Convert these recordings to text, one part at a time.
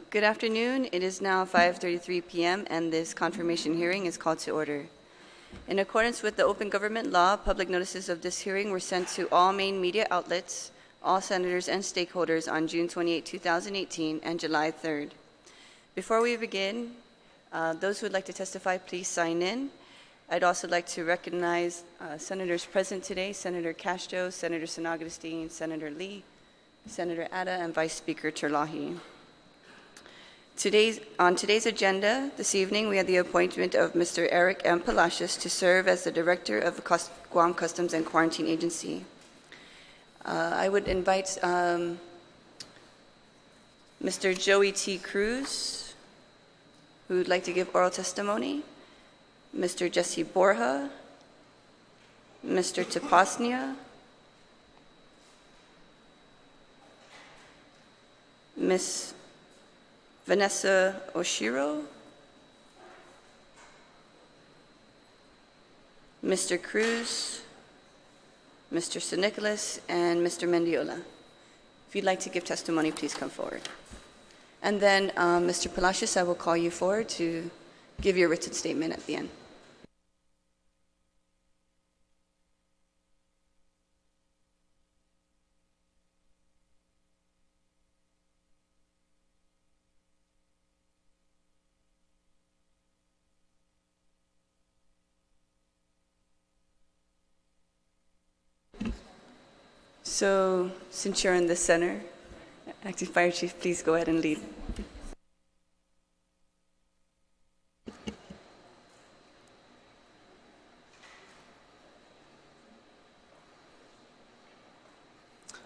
Good afternoon. It is now 5:33 p.m. and this confirmation hearing is called to order. In accordance with the open government law, public notices of this hearing were sent to all main media outlets, all senators and stakeholders on June 28, 2018 and July 3rd. Before we begin, those who would like to testify, please sign in. I'd also like to recognize senators present today, Senator Castro, Senator San Agustin, Senator Lee, Senator Atta, and Vice Speaker Terlahi. On today's agenda this evening, we have the appointment of Mr. Eric M. Palacios to serve as the Director of the Guam Customs and Quarantine Agency. I would invite Mr. Jody T. Cruz, who would like to give oral testimony, Mr. Jesse Borja, Mr. Tapasnia, Ms. Vanessa Shiro, Mr. Cruz, Mr. San Nicolas, and Mr. Mineola. If you'd like to give testimony, please come forward. And then, Mr. Palacios, I will call you forward to give your written statement at the end. So, since you're in the center, Acting Fire Chief, please go ahead and lead.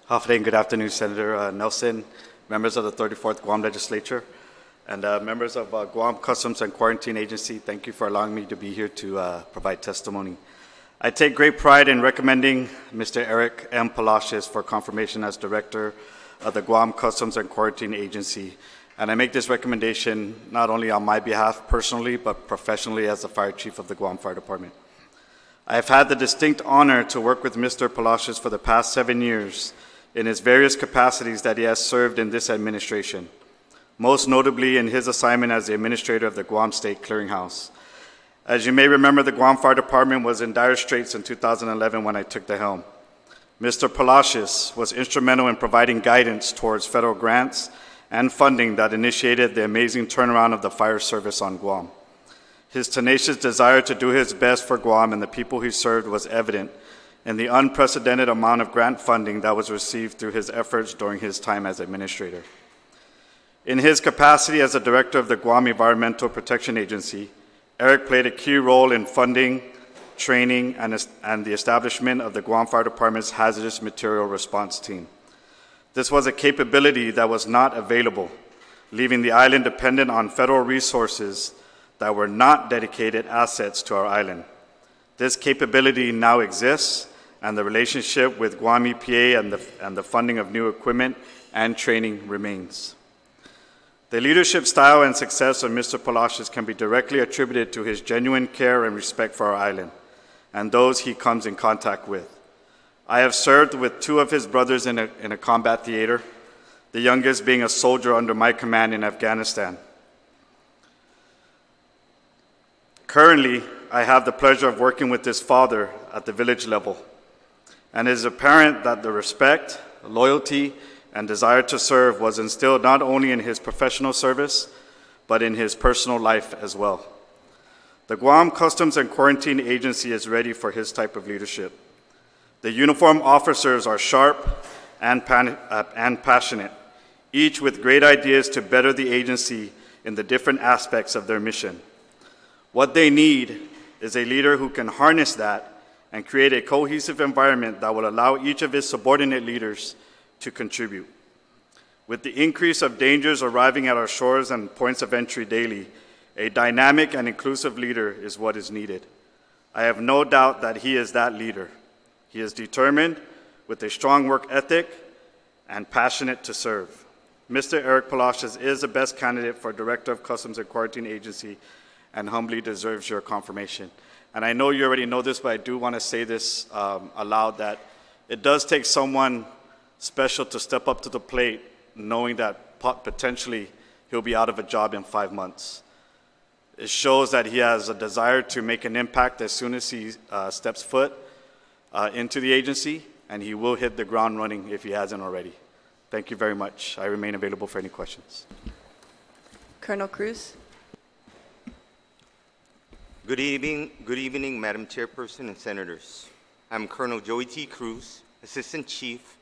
Hafide, good afternoon, Senator Nelson, members of the 34th Guam Legislature, and members of Guam Customs and Quarantine Agency. Thank you for allowing me to be here to provide testimony. I take great pride in recommending Mr. Eric M. Palacios for confirmation as Director of the Guam Customs and Quarantine Agency. And I make this recommendation not only on my behalf personally, but professionally as the Fire Chief of the Guam Fire Department. I have had the distinct honor to work with Mr. Palacios for the past 7 years in his various capacities that he has served in this administration, most notably in his assignment as the Administrator of the Guam State Clearinghouse. As you may remember, the Guam Fire Department was in dire straits in 2011 when I took the helm. Mr. Palacios was instrumental in providing guidance towards federal grants and funding that initiated the amazing turnaround of the fire service on Guam. His tenacious desire to do his best for Guam and the people he served was evident in the unprecedented amount of grant funding that was received through his efforts during his time as administrator. In his capacity as the Director of the Guam Environmental Protection Agency, Eric played a key role in funding, training, and the establishment of the Guam Fire Department's Hazardous Material Response Team. This was a capability that was not available, leaving the island dependent on federal resources that were not dedicated assets to our island. This capability now exists, and the relationship with Guam EPA and the funding of new equipment and training remains. The leadership style and success of Mr. Palacios can be directly attributed to his genuine care and respect for our island and those he comes in contact with. I have served with 2 of his brothers in a combat theater, the youngest being a soldier under my command in Afghanistan. Currently, I have the pleasure of working with his father at the village level, and it is apparent that the respect, loyalty, and desire to serve was instilled not only in his professional service, but in his personal life as well. The Guam Customs and Quarantine Agency is ready for his type of leadership. The uniformed officers are sharp and passionate, each with great ideas to better the agency in the different aspects of their mission. What they need is a leader who can harness that and create a cohesive environment that will allow each of his subordinate leaders to contribute. With the increase of dangers arriving at our shores and points of entry daily, a dynamic and inclusive leader is what is needed. I have no doubt that he is that leader. He is determined, with a strong work ethic, and passionate to serve. Mr. Eric Palacios is the best candidate for Director of Customs and Quarantine Agency and humbly deserves your confirmation. And I know you already know this, but I do want to say this aloud, that it does take someone special to step up to the plate, knowing that potentially he'll be out of a job in 5 months. It shows that he has a desire to make an impact as soon as he steps foot into the agency, and he will hit the ground running if he hasn't already. Thank you very much. I remain available for any questions. Colonel Cruz. Good evening, Madam Chairperson and Senators. I'm Colonel Jody Cruz, Assistant Chief,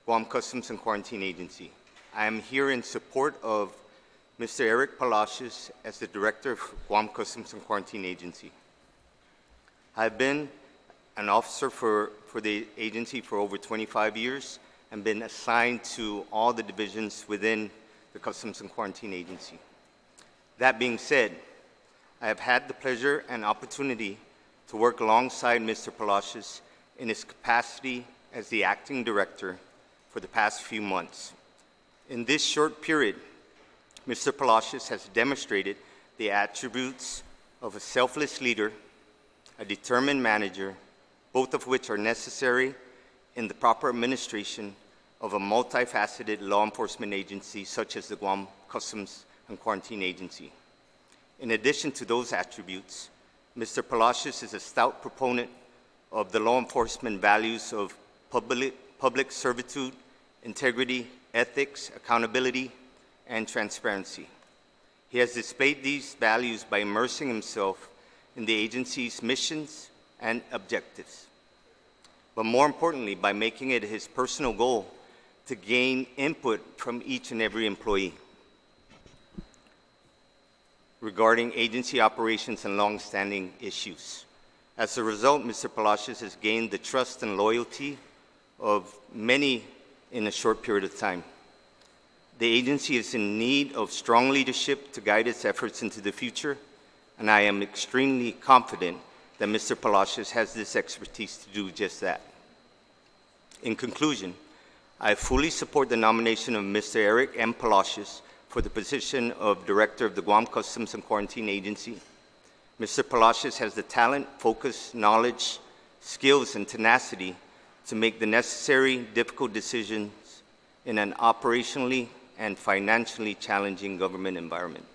Guam Customs and Quarantine Agency. I am here in support of Mr. Eric Palacios as the Director of Guam Customs and Quarantine Agency. I've been an officer for the agency for over 25 years and been assigned to all the divisions within the Customs and Quarantine Agency. That being said, I have had the pleasure and opportunity to work alongside Mr. Palacios in his capacity as the acting director for the past few months. In this short period, Mr. Palacios has demonstrated the attributes of a selfless leader, a determined manager, both of which are necessary in the proper administration of a multifaceted law enforcement agency such as the Guam Customs and Quarantine Agency. In addition to those attributes, Mr. Palacios is a stout proponent of the law enforcement values of public servitude, integrity, ethics, accountability, and transparency. He has displayed these values by immersing himself in the agency's missions and objectives, but more importantly, by making it his personal goal to gain input from each and every employee regarding agency operations and long-standing issues. As a result, Mr. Palacios has gained the trust and loyalty of many in a short period of time. The agency is in need of strong leadership to guide its efforts into the future, and I am extremely confident that Mr. Palacios has this expertise to do just that. In conclusion, I fully support the nomination of Mr. Eric M. Palacios for the position of Director of the Guam Customs and Quarantine Agency. Mr. Palacios has the talent, focus, knowledge, skills, and tenacity to make the necessary, difficult decisions in an operationally and financially challenging government environment.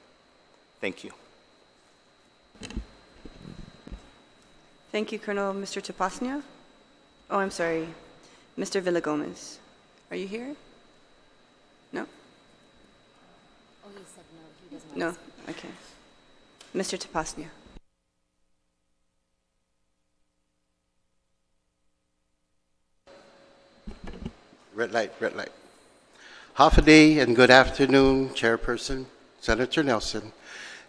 Thank you. Thank you, Colonel. Mr. Tapasnia? Oh, I'm sorry. Mr. Villagomez. Are you here? No? Oh, he said no, he doesn't. No? Okay. Mr. Tapasnia. Red light, red light. Half a day and good afternoon, Chairperson, Senator Nelson,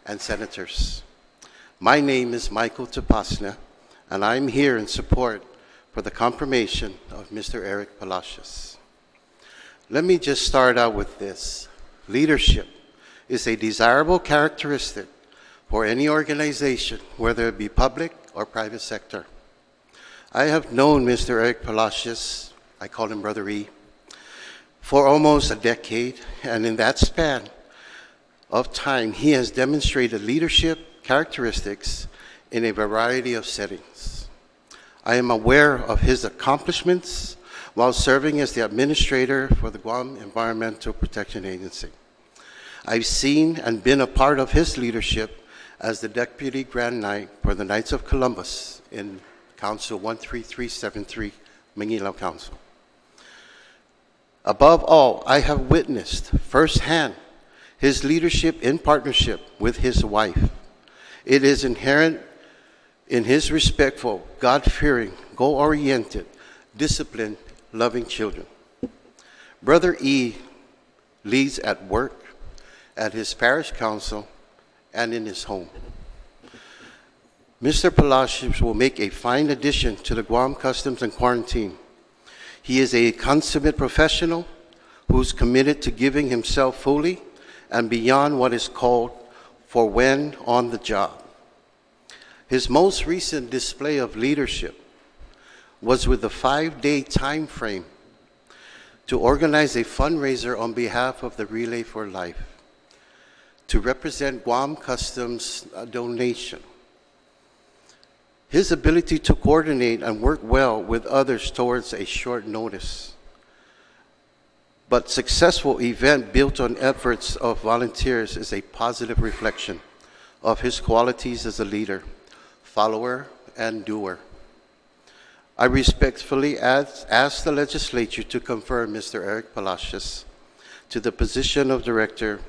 and Senators. My name is Michael Tapasnia, and I'm here in support for the confirmation of Mr. Eric Palacios. Let me just start out with this. Leadership is a desirable characteristic for any organization, whether it be public or private sector. I have known Mr. Eric Palacios, I call him Brother E, for almost a decade, and in that span of time, he has demonstrated leadership characteristics in a variety of settings. I am aware of his accomplishments while serving as the administrator for the Guam Environmental Protection Agency. I've seen and been a part of his leadership as the Deputy Grand Knight for the Knights of Columbus in Council 13373, Mineola Council. Above all, I have witnessed firsthand his leadership in partnership with his wife. It is inherent in his respectful, God-fearing, goal-oriented, disciplined, loving children. Brother E leads at work, at his parish council, and in his home. Mr. Palacios will make a fine addition to the Guam Customs and Quarantine. He is a consummate professional who's committed to giving himself fully and beyond what is called for when on the job. His most recent display of leadership was with the 5-day time frame to organize a fundraiser on behalf of the Relay for Life to represent Guam Customs donation. His ability to coordinate and work well with others towards a short notice but successful event built on efforts of volunteers is a positive reflection of his qualities as a leader, follower, and doer. I respectfully ask the legislature to confirm Mr. Eric Palacios to the position of Director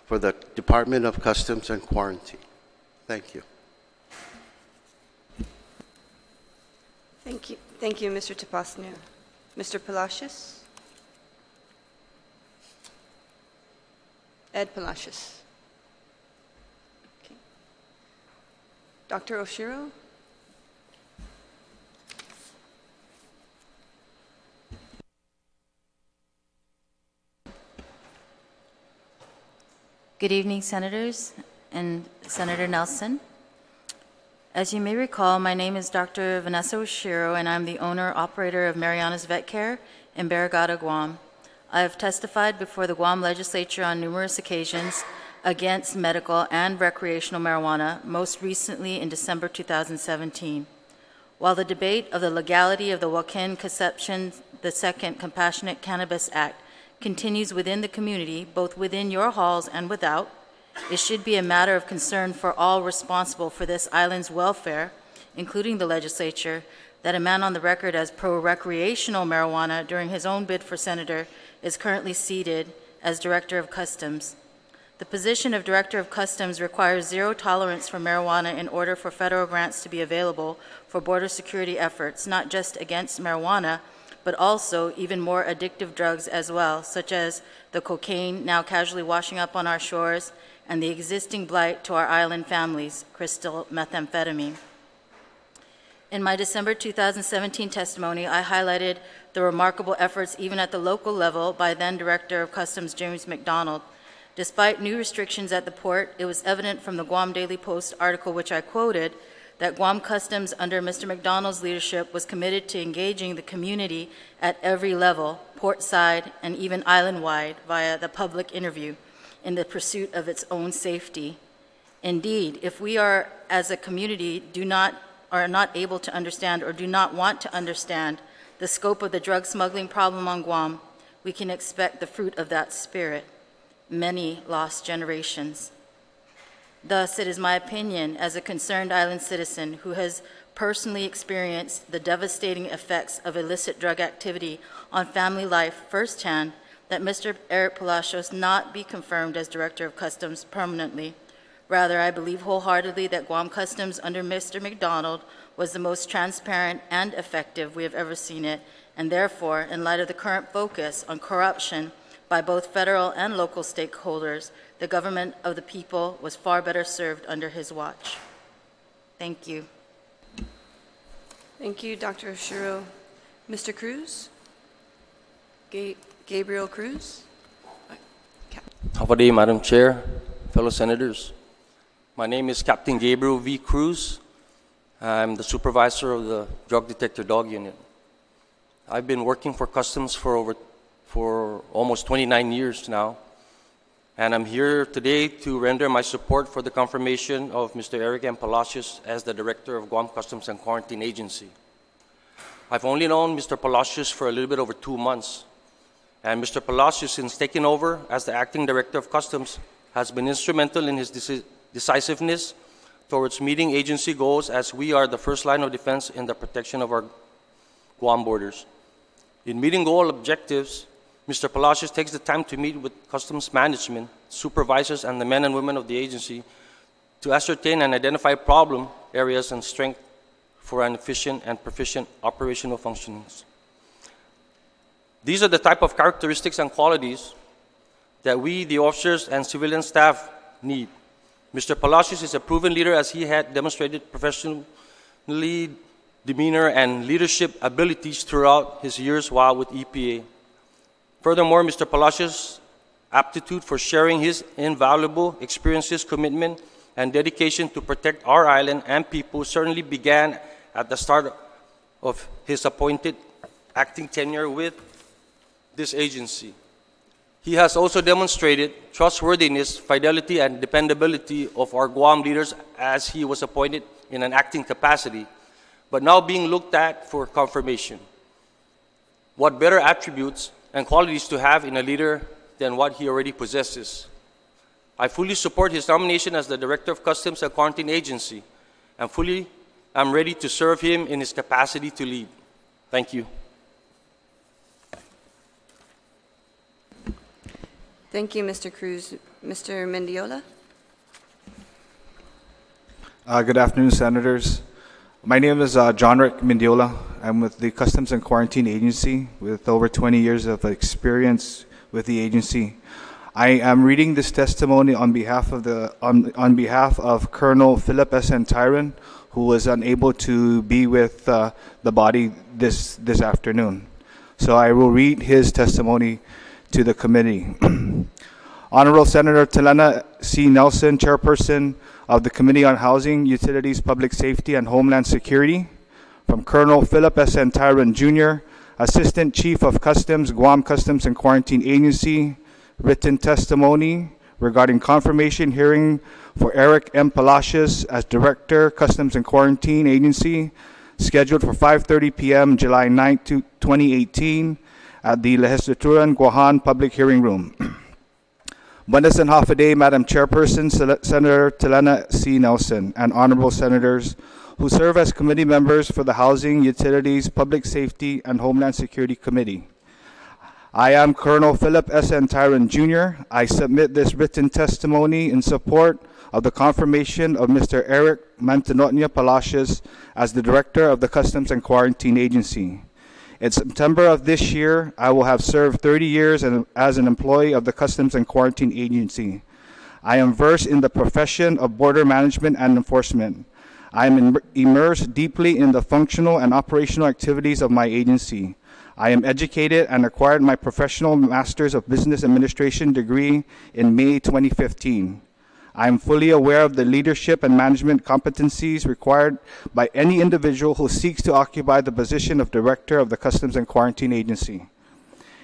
for the Department of Customs and Quarantine. Thank you. Thank you, Mr. Tapasnia. Mr. Palacios? Ed Palacios. Okay. Dr. Oshiro? Good evening, Senators and Senator Nelson. As you may recall, my name is Dr. Vanessa Shiro, and I'm the owner-operator of Mariana's Vet Care in Barrigada, Guam. I have testified before the Guam legislature on numerous occasions against medical and recreational marijuana, most recently in December 2017. While the debate of the legality of the Joaquin Concepcion II Compassionate Cannabis Act continues within the community, both within your halls and without, it should be a matter of concern for all responsible for this island's welfare, including the legislature, that a man on the record as pro-recreational marijuana during his own bid for senator is currently seated as Director of Customs. The position of Director of Customs requires zero tolerance for marijuana in order for federal grants to be available for border security efforts, not just against marijuana, but also even more addictive drugs as well, such as the cocaine now casually washing up on our shores and the existing blight to our island families, crystal methamphetamine. In my December 2017 testimony, I highlighted the remarkable efforts even at the local level by then Director of Customs James McDonald. Despite new restrictions at the port, it was evident from the Guam Daily Post article which I quoted that Guam Customs under Mr. McDonald's leadership was committed to engaging the community at every level, port-side and even island-wide, via the public interview in the pursuit of its own safety. Indeed, if we are, as a community, are not able to understand or do not want to understand the scope of the drug smuggling problem on Guam, we can expect the fruit of that spirit, many lost generations. Thus, it is my opinion, as a concerned island citizen who has personally experienced the devastating effects of illicit drug activity on family life firsthand, that Mr. Eric Palacios not be confirmed as Director of Customs permanently. Rather, I believe wholeheartedly that Guam Customs under Mr. McDonald was the most transparent and effective we have ever seen it, and therefore, in light of the current focus on corruption by both federal and local stakeholders, the government of the people was far better served under his watch. Thank you. Thank you, Dr. Shiro. Mr. Cruz? Gabriel Cruz? Have a day, Madam Chair, fellow senators. My name is Captain Gabriel V. Cruz. I'm the supervisor of the Drug Detector Dog Unit. I've been working for Customs for almost 29 years now, and I'm here today to render my support for the confirmation of Mr. Eric M. Palacios as the Director of Guam Customs and Quarantine Agency. I've only known Mr. Palacios for a little bit over 2 months, and Mr. Palacios, since taking over as the Acting Director of Customs, has been instrumental in his decisiveness towards meeting agency goals, as we are the first line of defense in the protection of our Guam borders. In meeting goal objectives, Mr. Palacios takes the time to meet with customs management, supervisors, and the men and women of the agency to ascertain and identify problem areas and strength for an efficient and proficient operational functionings. These are the type of characteristics and qualities that we, the officers and civilian staff, need. Mr. Palacios is a proven leader, as he had demonstrated professionally demeanor and leadership abilities throughout his years while with EPA. Furthermore, Mr. Palacios' aptitude for sharing his invaluable experiences, commitment, and dedication to protect our island and people certainly began at the start of his appointed acting tenure with this agency. He has also demonstrated trustworthiness, fidelity, and dependability of our Guam leaders as he was appointed in an acting capacity, but now being looked at for confirmation. What better attributes and qualities to have in a leader than what he already possesses. I fully support his nomination as the Director of Customs and Quarantine Agency, and I'm ready to serve him in his capacity to lead. Thank you. Thank you, Mr. Cruz. Mr. Mineola? Good afternoon, Senators. My name is John Rick Mineola. I'm with the Customs and Quarantine Agency with over 20 years of experience with the agency. I am reading this testimony on behalf of Colonel Philip S. and Tyron, who was unable to be with the body this afternoon. So I will read his testimony to the committee. Honorable Senator Telena C. Nelson, Chairperson of the Committee on Housing, Utilities, Public Safety, and Homeland Security. From Colonel Philip S. N. Tyron, Jr., Assistant Chief of Customs, Guam Customs and Quarantine Agency, written testimony regarding confirmation hearing for Eric M. Palacios as Director, Customs and Quarantine Agency, scheduled for 5:30 p.m. July 9, 2018, at the Legislaturan Guahan Public Hearing Room. Buenas and half a day, Madam Chairperson, Senator Telena C. Nelson, and Honorable Senators who serve as committee members for the Housing, Utilities, Public Safety, and Homeland Security Committee. I am Colonel Philip S. N. Tyron, Jr. I submit this written testimony in support of the confirmation of Mr. Eric Mantanotnia Palacios as the Director of the Customs and Quarantine Agency. In September of this year, I will have served 30 years as an employee of the Customs and Quarantine Agency. I am versed in the profession of border management and enforcement. I am immersed deeply in the functional and operational activities of my agency. I am educated and acquired my professional Master's of Business Administration degree in May 2015. I am fully aware of the leadership and management competencies required by any individual who seeks to occupy the position of Director of the Customs and Quarantine Agency.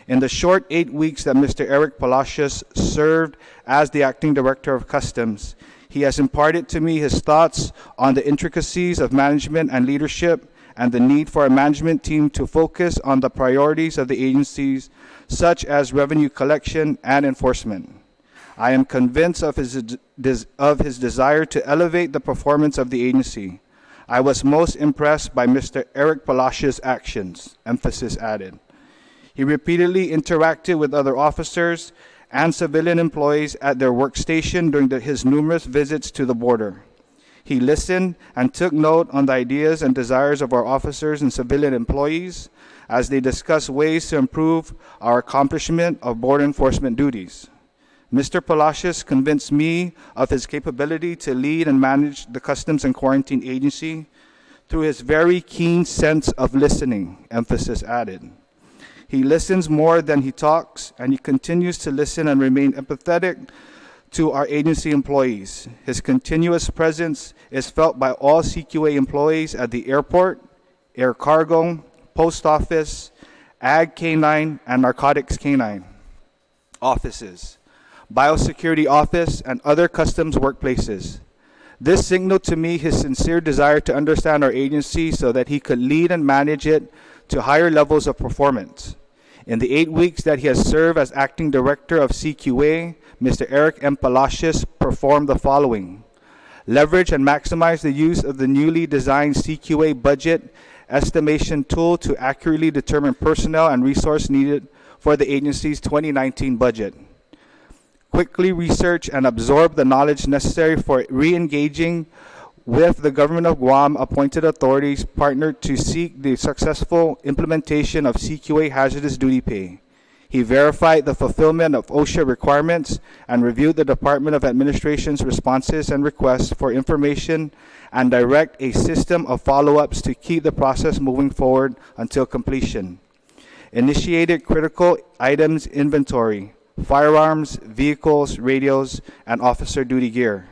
In the short 8 weeks that Mr. Eric Palacios served as the Acting Director of Customs, he has imparted to me his thoughts on the intricacies of management and leadership and the need for a management team to focus on the priorities of the agencies, such as revenue collection and enforcement. I am convinced of his desire to elevate the performance of the agency. I was most impressed by Mr. Eric Palacios' actions, emphasis added. He repeatedly interacted with other officers and civilian employees at their workstation during his numerous visits to the border. He listened and took note on the ideas and desires of our officers and civilian employees as they discussed ways to improve our accomplishment of border enforcement duties. Mr. Palacios convinced me of his capability to lead and manage the Customs and Quarantine Agency through his very keen sense of listening, emphasis added. He listens more than he talks, and he continues to listen and remain empathetic to our agency employees. His continuous presence is felt by all CQA employees at the airport, air cargo, post office, Ag K-9, and Narcotics K-9 offices, Biosecurity Office, and other customs workplaces. This signaled to me his sincere desire to understand our agency so that he could lead and manage it to higher levels of performance. In the 8 weeks that he has served as Acting Director of CQA, Mr. Eric M. Palacios performed the following: leverage and maximize the use of the newly designed CQA budget estimation tool to accurately determine personnel and resource needed for the agency's 2019 budget. Quickly research and absorb the knowledge necessary for re-engaging with the government of Guam appointed authorities partnered to seek the successful implementation of CQA hazardous duty pay. He verified the fulfillment of OSHA requirements and reviewed the Department of Administration's responses and requests for information and direct a system of follow-ups to keep the process moving forward until completion. Initiated critical items inventory, firearms, vehicles, radios, and officer duty gear.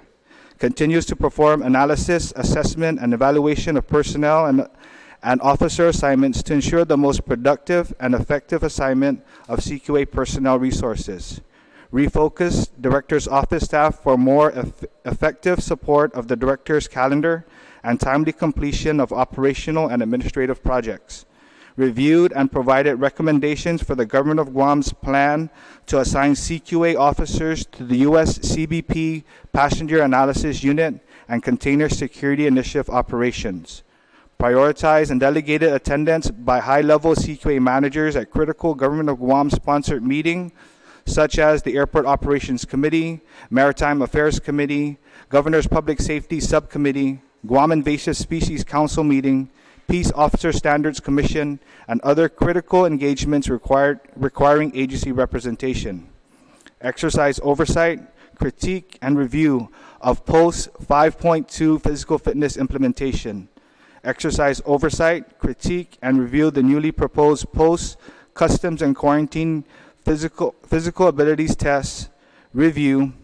Continues to perform analysis, assessment, and evaluation of personnel and officer assignments to ensure the most productive and effective assignment of CQA personnel resources. Refocus Director's Office staff for more effective support of the Director's calendar and timely completion of operational and administrative projects. reviewed and provided recommendations for the Government of Guam's plan to assign CQA officers to the U.S. CBP Passenger Analysis Unit and Container Security Initiative operations. Prioritized and delegated attendance by high-level CQA managers at critical Government of Guam-sponsored meetings, such as the Airport Operations Committee, Maritime Affairs Committee, Governor's Public Safety Subcommittee, Guam Invasive Species Council meeting, Peace Officer Standards Commission, and other critical engagements requiring agency representation. Exercise oversight, critique, and review of Post 5.2 physical fitness implementation. Exercise oversight, critique, and review the newly proposed Post Customs and Quarantine physical abilities tests, review,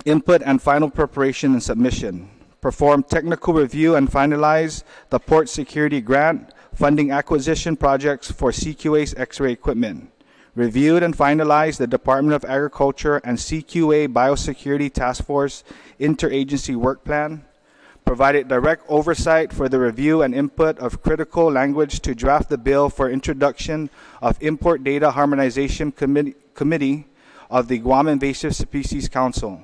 input, and final preparation and submission. Perform technical review and finalize the Port Security Grant funding acquisition projects for CQA's X-ray equipment. Reviewed and finalized the Department of Agriculture and CQA Biosecurity Task Force Interagency Work Plan. Provided direct oversight for the review and input of critical language to draft the bill for introduction of Import Data Harmonization Committee of the Guam Invasive Species Council.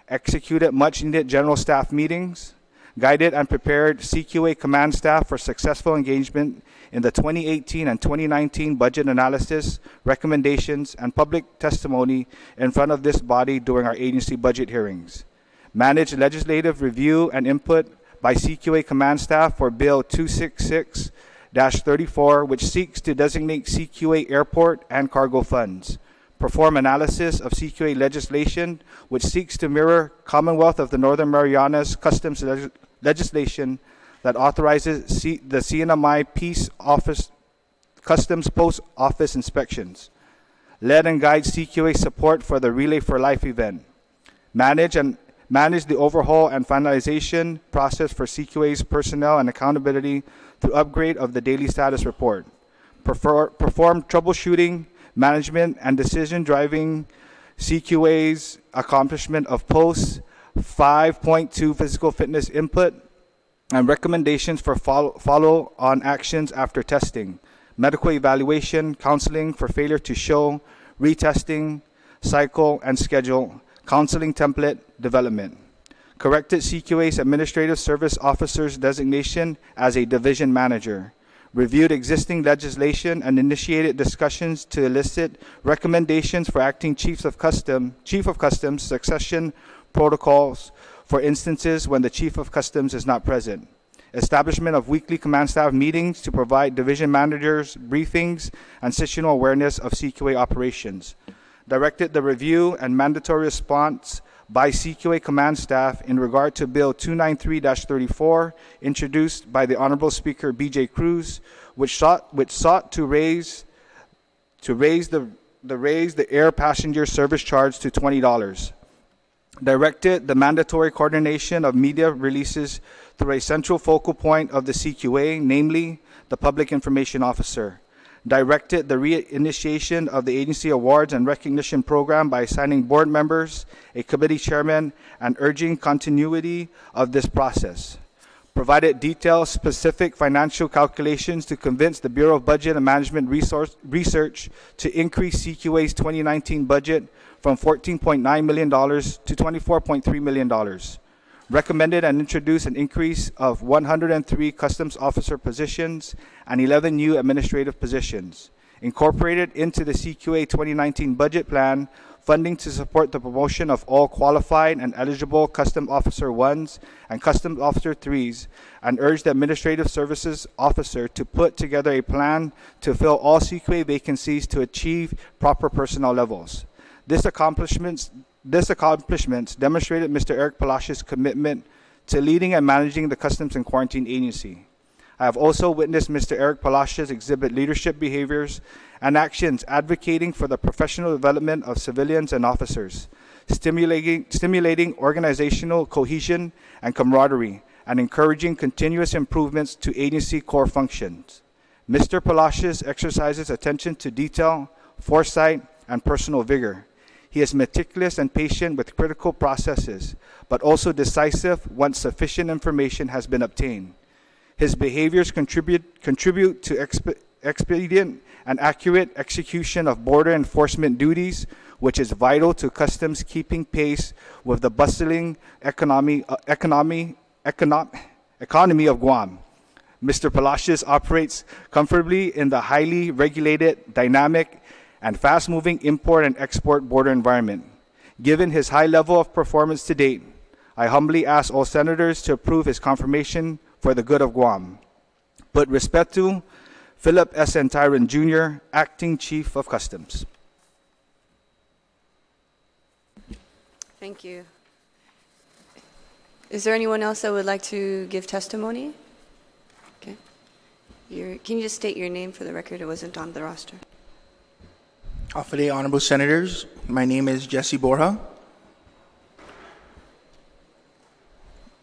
Executed much-needed general staff meetings, guided and prepared CQA command staff for successful engagement in the 2018 and 2019 budget analysis, recommendations, and public testimony in front of this body during our agency budget hearings. Managed legislative review and input by CQA command staff for Bill 266-34, which seeks to designate CQA airport and cargo funds. Perform analysis of CQA legislation, which seeks to mirror Commonwealth of the Northern Marianas customs legislation that authorizes the CNMI Peace Office Customs Post Office inspections. Led and guide CQA support for the Relay for Life event. Manage the overhaul and finalization process for CQA's personnel and accountability through upgrade of the daily status report. Perform troubleshooting, management, and decision driving CQA's accomplishment of Post 5.2 physical fitness input and recommendations for follow-on actions after testing, medical evaluation, counseling for failure to show, retesting, cycle, and schedule, counseling template development. Corrected CQA's Administrative Service Officer's designation as a division manager. Reviewed existing legislation and initiated discussions to elicit recommendations for acting Chief of Customs succession protocols for instances when the Chief of Customs is not present. Establishment of weekly command staff meetings to provide division managers briefings and situational awareness of CQA operations. Directed the review and mandatory response by CQA command staff in regard to Bill 293-34, introduced by the Honorable Speaker B.J. Cruz, which sought to raise the air passenger service charge to $20. Directed the mandatory coordination of media releases through a central focal point of the CQA, namely the Public Information Officer. Directed the reinitiation of the agency awards and recognition program by assigning board members, a committee chairman, and urging continuity of this process. Provided detailed, specific financial calculations to convince the Bureau of Budget and Management Research to increase CQA's 2019 budget from $14.9 million to $24.3 million. Recommended and introduced an increase of 103 customs officer positions and 11 new administrative positions. Incorporated into the CQA 2019 budget plan, funding to support the promotion of all qualified and eligible Customs Officer 1s and Customs Officer 3s, and urged the Administrative Services Officer to put together a plan to fill all CQA vacancies to achieve proper personnel levels. This accomplishments demonstrated Mr. Eric Palacios' commitment to leading and managing the Customs and Quarantine Agency. I have also witnessed Mr. Eric Palacios exhibit leadership behaviors and actions advocating for the professional development of civilians and officers, stimulating organizational cohesion and camaraderie, and encouraging continuous improvements to agency core functions. Mr. Palacios exercises attention to detail, foresight, and personal vigor. He is meticulous and patient with critical processes, but also decisive once sufficient information has been obtained. His behaviors contribute to expedient and accurate execution of border enforcement duties, which is vital to customs keeping pace with the bustling economy of Guam. Mr. Palacios operates comfortably in the highly regulated, dynamic, and fast-moving import and export border environment. Given his high level of performance to date, I humbly ask all senators to approve his confirmation for the good of Guam. Put respect to Philip S. N. Tyron, Jr., Acting Chief of Customs. Thank you. Is there anyone else that would like to give testimony? Okay. Can you just state your name for the record? It wasn't on the roster. Afade, Honorable Senators, my name is Jesse Borja.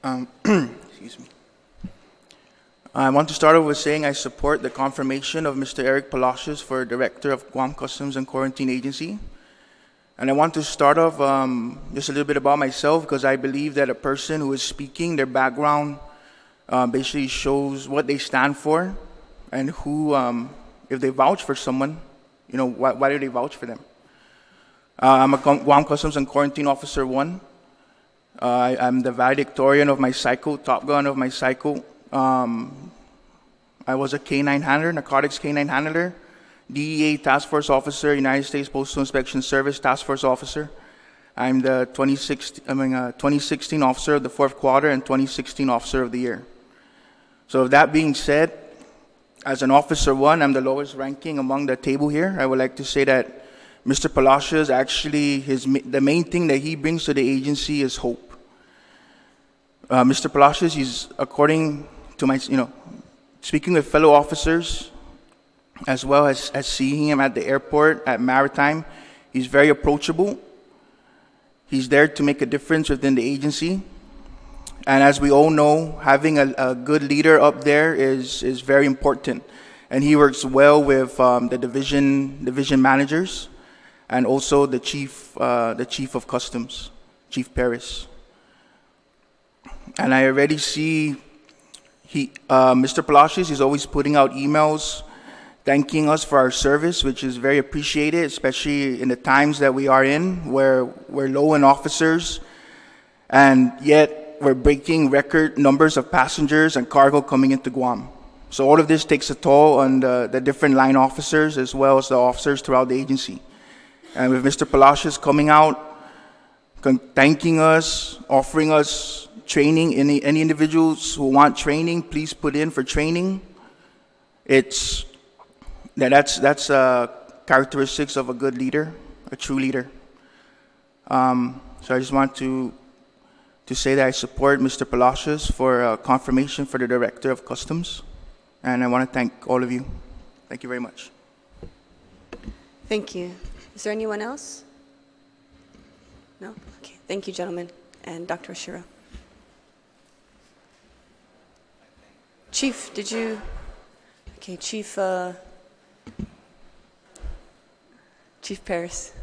Excuse me. I want to start off with saying I support the confirmation of Mr. Eric Palacios for Director of Guam Customs and Quarantine Agency. And I want to start off just a little bit about myself, because I believe that a person who is speaking, their background basically shows what they stand for, and who, if they vouch for someone, you know, why do they vouch for them? I'm a Guam Customs and Quarantine Officer 1. I'm the valedictorian of my cycle, top gun of my cycle. I was a K-9 handler, narcotics K-9 handler, DEA Task Force Officer, United States Postal Inspection Service Task Force Officer. I'm the 2016 Officer of the Fourth Quarter and 2016 Officer of the Year. So with that being said, as an Officer 1, I'm the lowest ranking among the table here. I would like to say that Mr. Palacios, actually, the main thing that he brings to the agency is hope. Mr. Palacios, he's, according to my, speaking with fellow officers, as well as seeing him at the airport, at Maritime, he's very approachable. He's there to make a difference within the agency. And as we all know, having a good leader up there is very important. And he works well with the division managers, and also the chief of customs, Chief Paris. And I already see Mr. Palacios is always putting out emails thanking us for our service, which is very appreciated, especially in the times that we are in, where we're low in officers, and yet we're breaking record numbers of passengers and cargo coming into Guam. So all of this takes a toll on the different line officers, as well as the officers throughout the agency. And with Mr. Palacios coming out, thanking us, offering us training, any individuals who want training, please put in for training. That's characteristics of a good leader, a true leader. So I just want to say that I support Mr. Palacios for confirmation for the Director of Customs, and I want to thank all of you. Thank you very much. Thank you. Is there anyone else? No? Okay. Thank you, gentlemen, and Dr. Shiro. Chief, did you? Okay, Chief Paris.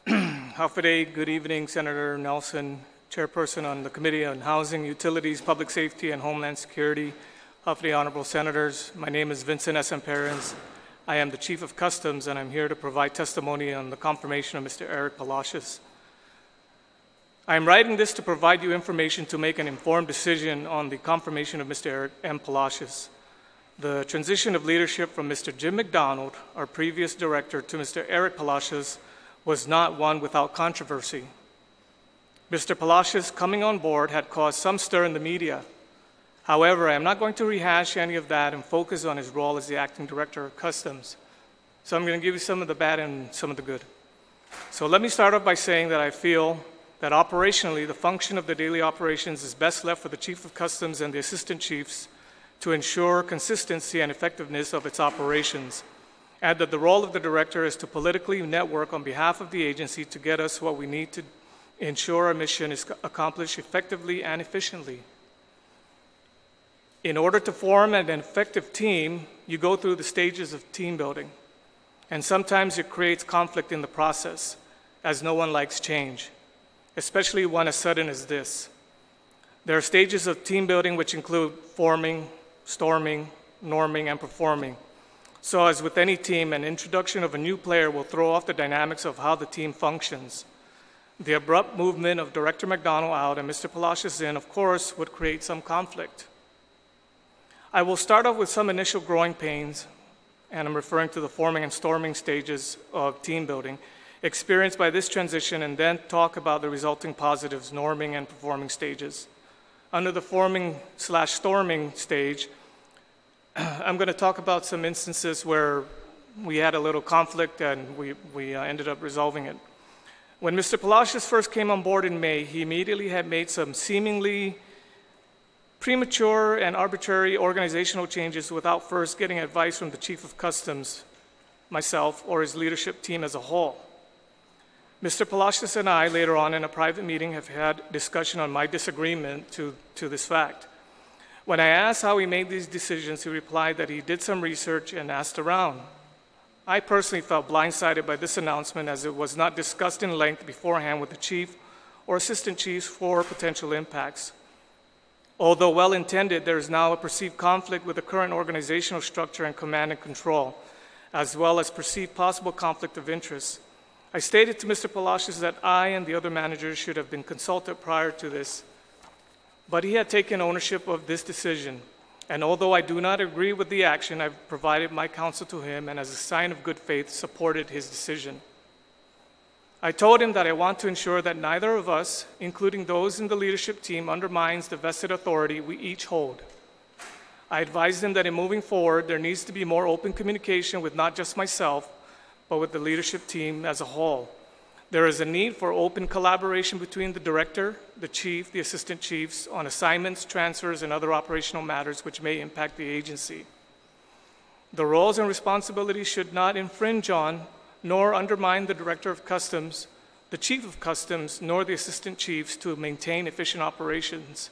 Hafide, good evening, Senator Nelson, Chairperson on the Committee on Housing, Utilities, Public Safety, and Homeland Security. Hafide, Honorable Senators, my name is Vincent S. Perez. I am the Chief of Customs, and I'm here to provide testimony on the confirmation of Mr. Eric Palacios. I am writing this to provide you information to make an informed decision on the confirmation of Mr. Eric M. Palacios. The transition of leadership from Mr. Jim McDonald, our previous director, to Mr. Eric Palacios was not one without controversy. Mr. Palacios coming on board had caused some stir in the media. However, I am not going to rehash any of that and focus on his role as the acting director of customs. So I'm going to give you some of the bad and some of the good. So let me start off by saying that I feel that operationally, the function of the daily operations is best left for the Chief of Customs and the Assistant Chiefs to ensure consistency and effectiveness of its operations, and that the role of the director is to politically network on behalf of the agency to get us what we need to ensure our mission is accomplished effectively and efficiently. In order to form an effective team, you go through the stages of team building. and sometimes it creates conflict in the process, as no one likes change, especially one as sudden as this. There are stages of team building which include forming, storming, norming, and performing. So as with any team, an introduction of a new player will throw off the dynamics of how the team functions. The abrupt movement of Director McDonald out and Mr. Palacios in, of course, would create some conflict. I will start off with some initial growing pains, and I'm referring to the forming and storming stages of team building, experienced by this transition, and then talk about the resulting positives, norming and performing stages. Under the forming/storming stage, I'm going to talk about some instances where we had a little conflict and we ended up resolving it. When Mr. Palacios first came on board in May, he immediately had made some seemingly premature and arbitrary organizational changes without first getting advice from the Chief of Customs, myself, or his leadership team as a whole. Mr. Palacios and I, later on in a private meeting, have had discussion on my disagreement to this fact. When I asked how he made these decisions, he replied that he did some research and asked around. I personally felt blindsided by this announcement, as it was not discussed in length beforehand with the chief or assistant chiefs for potential impacts. Although well-intended, there is now a perceived conflict with the current organizational structure and command and control, as well as perceived possible conflict of interest. I stated to Mr. Palacios that I and the other managers should have been consulted prior to this, but he had taken ownership of this decision. And although I do not agree with the action, I've provided my counsel to him and as a sign of good faith, supported his decision. I told him that I want to ensure that neither of us, including those in the leadership team, undermines the vested authority we each hold. I advised him that in moving forward, there needs to be more open communication with not just myself, but with the leadership team as a whole. There is a need for open collaboration between the director, the chief, the assistant chiefs on assignments, transfers, and other operational matters which may impact the agency. The roles and responsibilities should not infringe on nor undermine the Director of Customs, the Chief of Customs, nor the Assistant Chiefs to maintain efficient operations.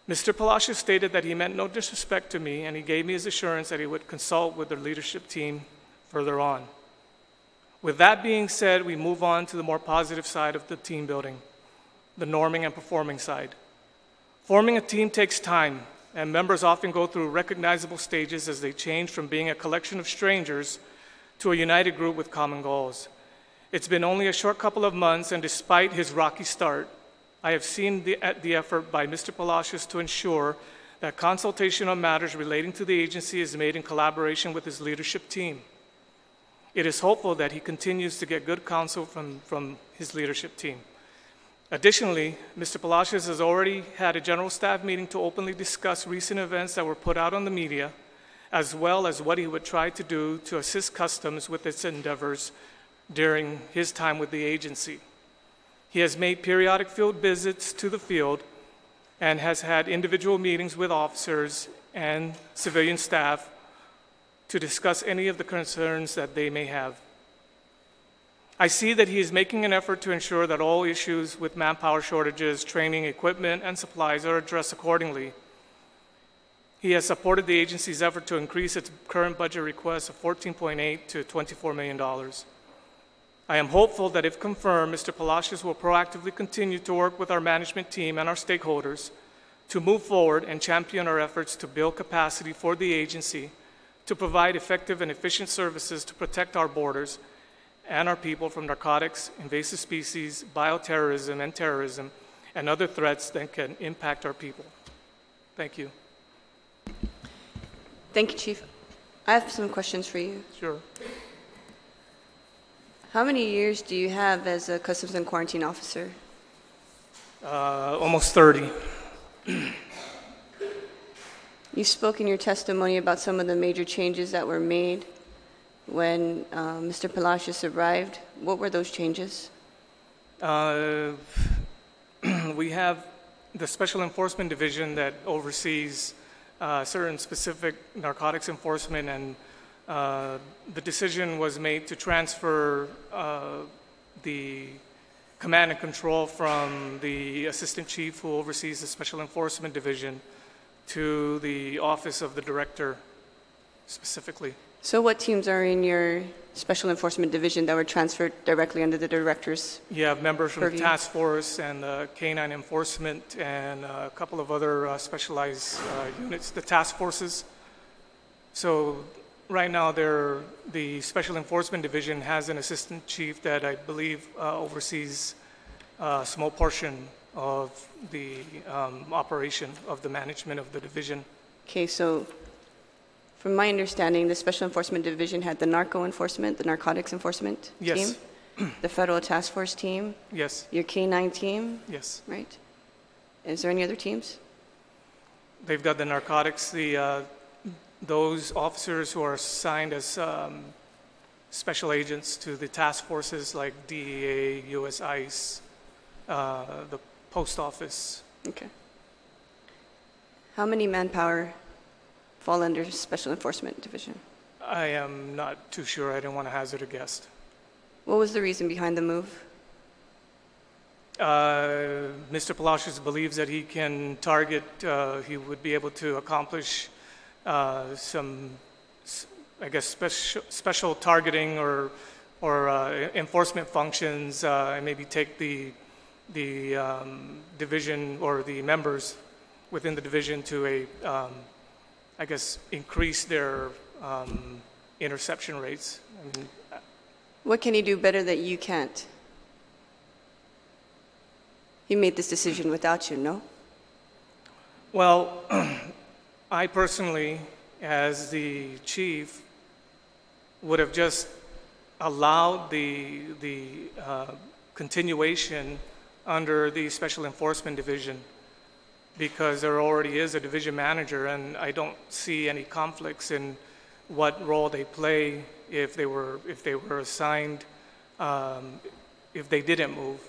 Mr. Palacios stated that he meant no disrespect to me, and he gave me his assurance that he would consult with the leadership team further on. With that being said, we move on to the more positive side of the team building, the norming and performing side. Forming a team takes time, and members often go through recognizable stages as they change from being a collection of strangers to a united group with common goals. It's been only a short couple of months, and despite his rocky start, I have seen the effort by Mr. Palacios to ensure that consultation on matters relating to the agency is made in collaboration with his leadership team. It is hopeful that he continues to get good counsel from his leadership team. Additionally, Mr. Palacios has already had a general staff meeting to openly discuss recent events that were put out on the media, as well as what he would try to do to assist Customs with its endeavors during his time with the agency. He has made periodic field visits to the field and has had individual meetings with officers and civilian staff to discuss any of the concerns that they may have. I see that he is making an effort to ensure that all issues with manpower shortages, training, equipment, and supplies are addressed accordingly. He has supported the agency's effort to increase its current budget request of $14.8 to $24 million. I am hopeful that if confirmed, Mr. Palacios will proactively continue to work with our management team and our stakeholders to move forward and champion our efforts to build capacity for the agency to provide effective and efficient services to protect our borders and our people from narcotics, invasive species, bioterrorism, and terrorism, and other threats that can impact our people. Thank you. Thank you, Chief. I have some questions for you. Sure. How many years do you have as a Customs and Quarantine Officer? Almost 30. You spoke in your testimony about some of the major changes that were made when Mr. Palacios arrived. What were those changes? We have the Special Enforcement Division that oversees certain specific narcotics enforcement, and the decision was made to transfer the command and control from the Assistant Chief who oversees the Special Enforcement Division to the Office of the Director specifically. So what teams are in your Special Enforcement Division that were transferred directly under the director's? You have members from the Purview. task force and the canine enforcement and a couple of other specialized units, the task forces. So right now, the Special Enforcement Division has an assistant chief that I believe oversees a small portion of the operation of the management of the division. Okay, so from my understanding, the Special Enforcement Division had the narco enforcement, the narcotics enforcement Yes. team, the federal task force team, Yes, your K-9 team, yes. right? Is there any other teams? They've got the narcotics, those officers who are assigned as special agents to the task forces like DEA, U.S. ICE, the post office. Okay. How many manpower fall under Special Enforcement Division? I am not too sure. I didn't want to hazard a guess. What was the reason behind the move? Mr. Palacios believes that he can target, he would be able to accomplish some, I guess, special targeting or enforcement functions, and maybe take the division or the members within the division to a, I guess, increase their interception rates. I mean, What can he do better that you can't? He made this decision without you, no? well, I personally, as the chief, would have just allowed the continuation under the Special Enforcement Division because there already is a division manager, and I don't see any conflicts in what role they play if they were assigned, if they didn't move.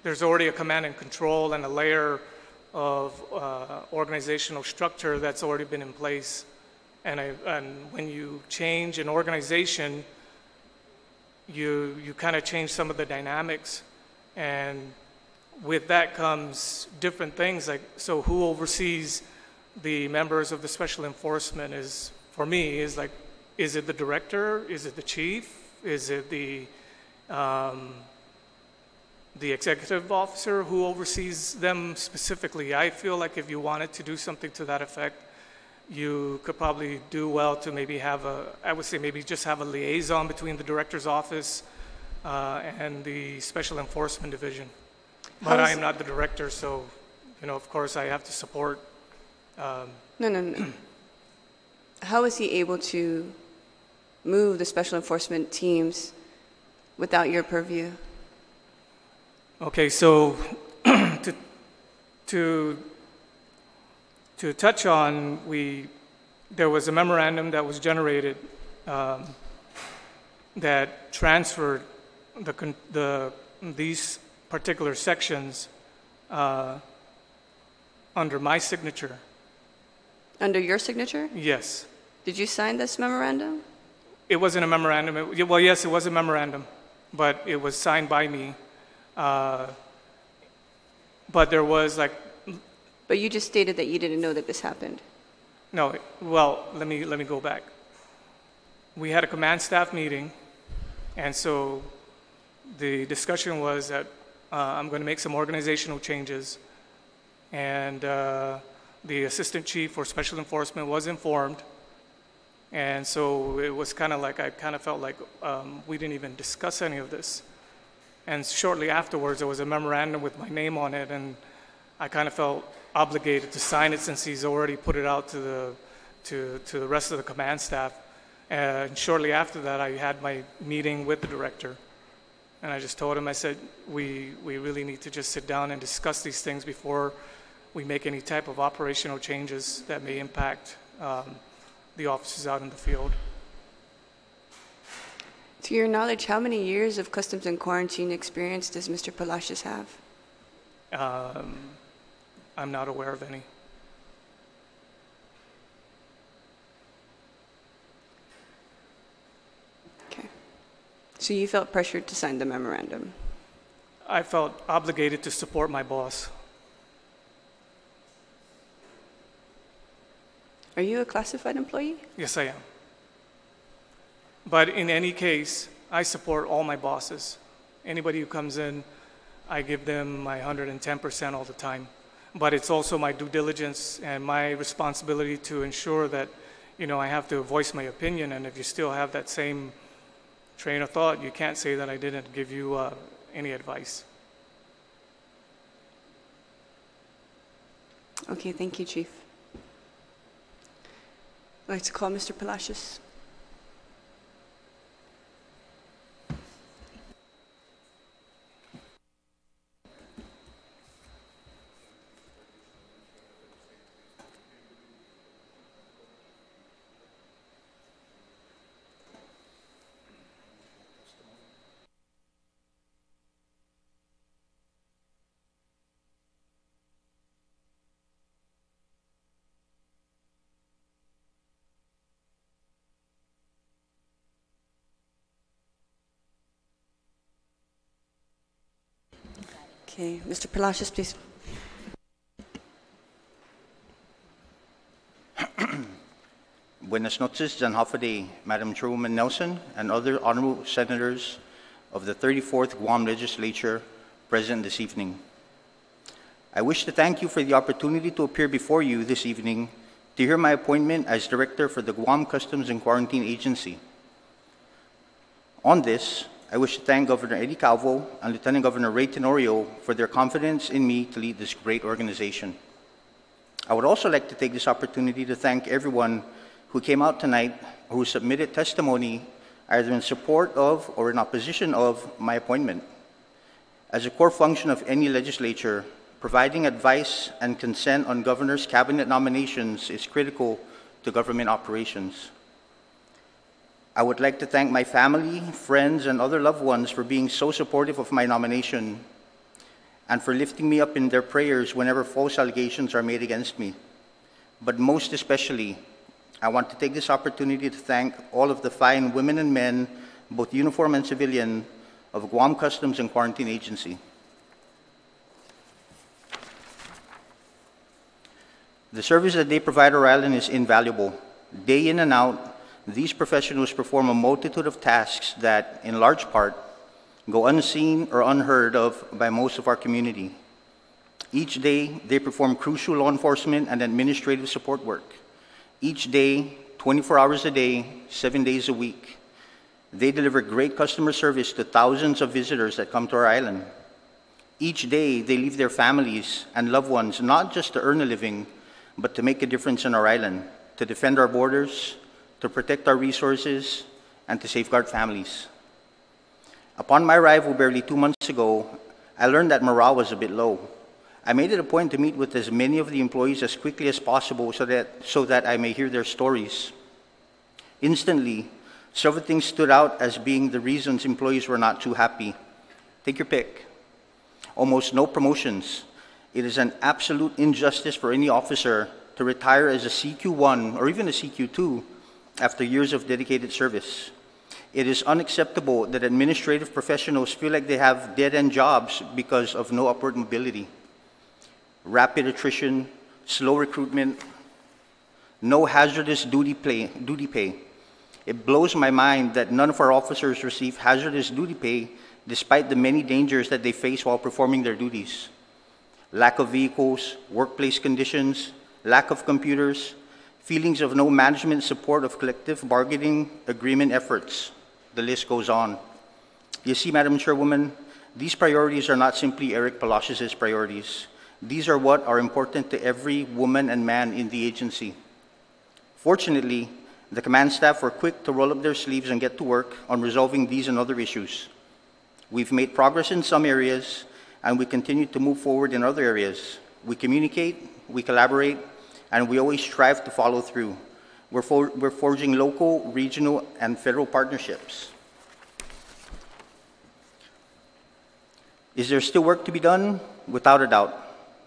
There's already a command and control and a layer of organizational structure that's already been in place. And when you change an organization, you kind of change some of the dynamics. And with that comes different things. Like, so who oversees the members of the Special Enforcement is, for me, is like, is it the director? Is it the chief? Is it the executive officer who oversees them specifically? I feel like if you wanted to do something to that effect, you could probably do well to maybe have I would say maybe just have a liaison between the director's office and the Special Enforcement Division. But I am not the director, so, of course I have to support. No. How is he able to move the Special Enforcement teams without your purview? Okay, so to touch on, there was a memorandum that was generated that transferred these particular sections under my signature. Under your signature? Yes. Did you sign this memorandum? It wasn't a memorandum. Well, yes, it was a memorandum, but it was signed by me. But there was like. But you just stated that you didn't know that this happened. No, well, let me go back. We had a command staff meeting, and so the discussion was that I'm going to make some organizational changes, and the assistant chief for Special Enforcement was informed, and so it was kind of like, I kind of felt like we didn't even discuss any of this. And shortly afterwards, there was a memorandum with my name on it, and I kind of felt obligated to sign it since he's already put it out to the rest of the command staff. And shortly after that, I had my meeting with the director, and I just told him, I said, we really need to just sit down and discuss these things before we make any type of operational changes that may impact the officers out in the field. To your knowledge, how many years of customs and quarantine experience does Mr. Palacios have? I'm not aware of any. Okay. So you felt pressured to sign the memorandum? I felt obligated to support my boss. Are you a classified employee? Yes, I am. But in any case, I support all my bosses. Anybody who comes in, I give them my 110% all the time. But it's also my due diligence and my responsibility to ensure that, I have to voice my opinion. And if you still have that same train of thought, you can't say that I didn't give you any advice. Okay, thank you, Chief. I'd like to call Mr. Palacios. Okay, Mr. Palacios, please. Buenas noches and Hafade, Madam Chairwoman Nelson, and other honorable senators of the 34th Guam Legislature present this evening. I wish to thank you for the opportunity to appear before you this evening to hear my appointment as Director for the Guam Customs and Quarantine Agency. On this, I wish to thank Governor Eddie Calvo and Lieutenant Governor Ray Tenorio for their confidence in me to lead this great organization. I would also like to take this opportunity to thank everyone who came out tonight, who submitted testimony either in support of or in opposition of my appointment. As a core function of any legislature, providing advice and consent on governor's cabinet nominations is critical to government operations. I would like to thank my family, friends, and other loved ones for being so supportive of my nomination and for lifting me up in their prayers whenever false allegations are made against me. But most especially, I want to take this opportunity to thank all of the fine women and men, both uniform and civilian, of Guam Customs and Quarantine Agency. The service that they provide our island is invaluable. Day in and out, these professionals perform a multitude of tasks that, in large part, go unseen or unheard of by most of our community. Each day, they perform crucial law enforcement and administrative support work. Each day, 24 hours a day, 7 days a week. They deliver great customer service to thousands of visitors that come to our island. Each day, they leave their families and loved ones not just to earn a living, but to make a difference in our island, to defend our borders, to protect our resources, and to safeguard families. Upon my arrival barely 2 months ago, I learned that morale was a bit low. I made it a point to meet with as many of the employees as quickly as possible so that I may hear their stories. Instantly, several things stood out as being the reasons employees were not too happy. Take your pick. Almost no promotions. It is an absolute injustice for any officer to retire as a CQ1 or even a CQ2 after years of dedicated service. It is unacceptable that administrative professionals feel like they have dead-end jobs because of no upward mobility. Rapid attrition, slow recruitment, no hazardous duty pay. It blows my mind that none of our officers receive hazardous duty pay despite the many dangers that they face while performing their duties. Lack of vehicles, workplace conditions, lack of computers, feelings of no management support of collective bargaining agreement efforts. The list goes on. You see, Madam Chairwoman, these priorities are not simply Eric Palacios' priorities. These are what are important to every woman and man in the agency. Fortunately, the command staff were quick to roll up their sleeves and get to work on resolving these and other issues. We've made progress in some areas, and we continue to move forward in other areas. We communicate, we collaborate, and we always strive to follow through. We're forging local, regional, and federal partnerships. Is there still work to be done? Without a doubt.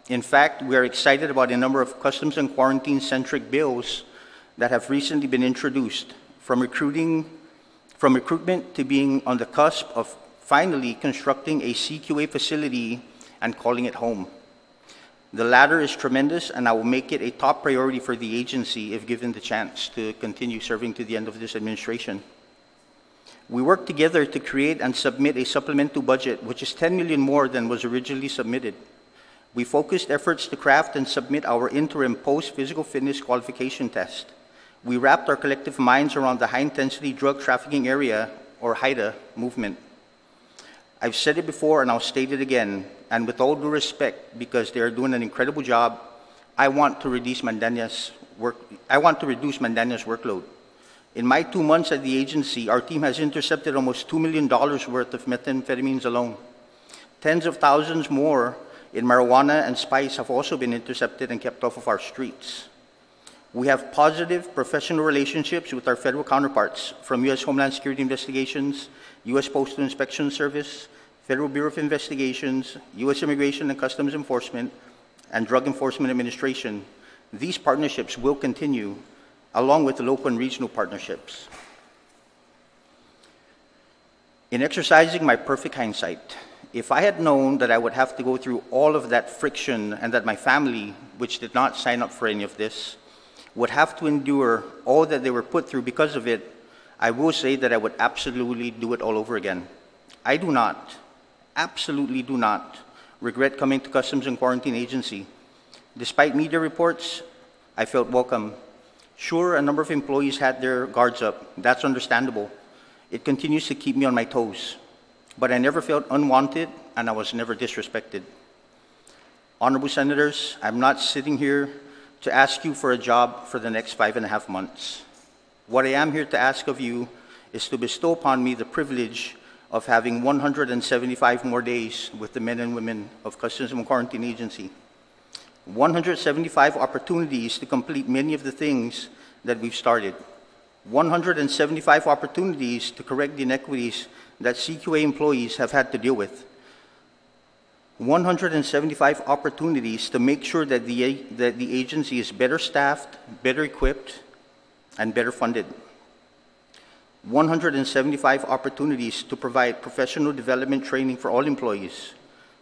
In fact, we are excited about a number of customs and quarantine-centric bills that have recently been introduced, from recruitment to being on the cusp of finally constructing a CQA facility and calling it home. The latter is tremendous, and I will make it a top priority for the agency if given the chance to continue serving to the end of this administration. We worked together to create and submit a supplemental budget, which is 10 million more than was originally submitted. We focused efforts to craft and submit our interim post-physical fitness qualification test. We wrapped our collective minds around the high-intensity drug trafficking area, or HIDA, movement. I've said it before and I'll state it again, and with all due respect, because they are doing an incredible job, I want to reduce Mandania's workload. In my 2 months at the agency, our team has intercepted almost $2 million worth of methamphetamines alone. Tens of thousands more in marijuana and spice have also been intercepted and kept off of our streets. We have positive professional relationships with our federal counterparts from U.S. Homeland Security Investigations, U.S. Postal Inspection Service, Federal Bureau of Investigations, U.S. Immigration and Customs Enforcement, and Drug Enforcement Administration. These partnerships will continue, along with the local and regional partnerships. In exercising my perfect hindsight, if I had known that I would have to go through all of that friction and that my family, which did not sign up for any of this, would have to endure all that they were put through because of it, I will say that I would absolutely do it all over again. I do not, absolutely do not, regret coming to Customs and Quarantine Agency. Despite media reports, I felt welcome. Sure, a number of employees had their guards up. That's understandable. It continues to keep me on my toes. But I never felt unwanted, and I was never disrespected. Honorable Senators, I'm not sitting here to ask you for a job for the next 5.5 months. What I am here to ask of you is to bestow upon me the privilege of having 175 more days with the men and women of Customs and Quarantine Agency. 175 opportunities to complete many of the things that we've started. 175 opportunities to correct the inequities that CQA employees have had to deal with. 175 opportunities to make sure that the agency is better staffed, better equipped, and better funded. 175 opportunities to provide professional development training for all employees.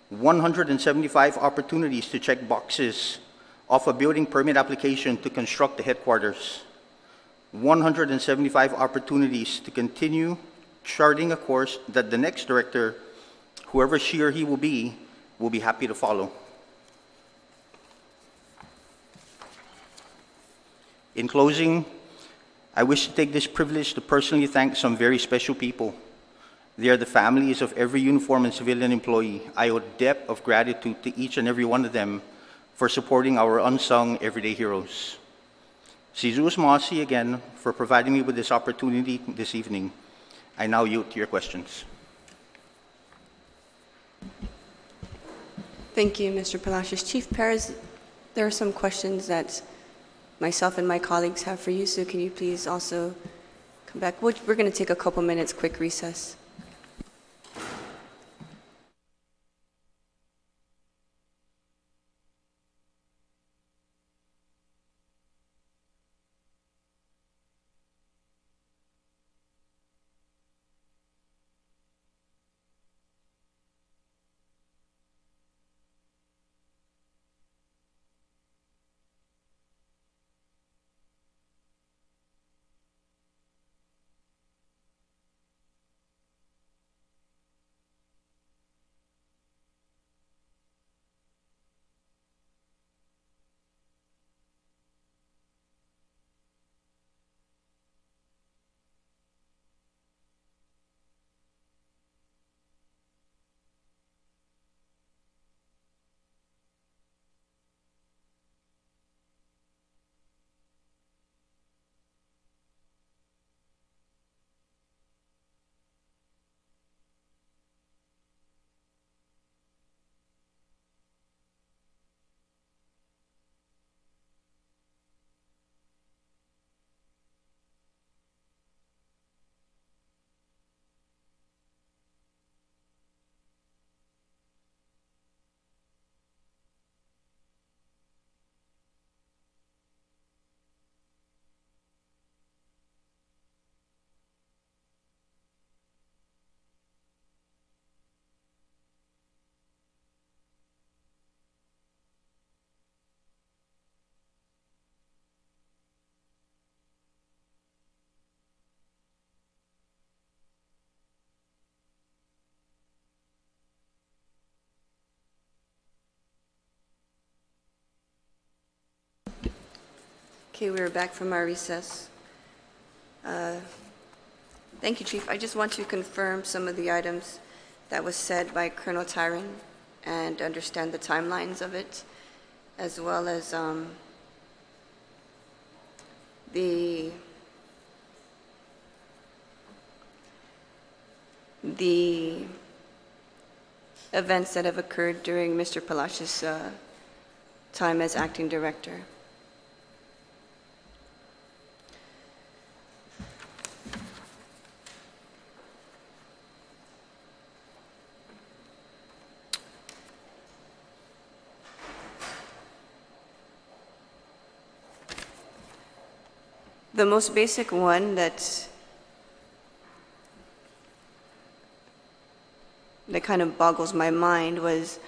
175 opportunities to check boxes off a building permit application to construct the headquarters. 175 opportunities to continue charting a course that the next director, whoever she or he will be happy to follow. In closing, I wish to take this privilege to personally thank some very special people. They are the families of every uniformed and civilian employee. I owe a debt of gratitude to each and every one of them for supporting our unsung everyday heroes. Si Zeus Moasi again for providing me with this opportunity this evening. I now yield to your questions. Thank you, Mr. Palacios. Chief Perez, there are some questions that myself and my colleagues have for you, so can you please also come back? We're going to take a couple minutes, quick recess. Okay, we're back from our recess. Thank you, Chief. I just want to confirm some of the items that was said by Colonel Tyron and understand the timelines of it, as well as the events that have occurred during Mr. Palacios' time as acting director. The most basic one that kind of boggles my mind was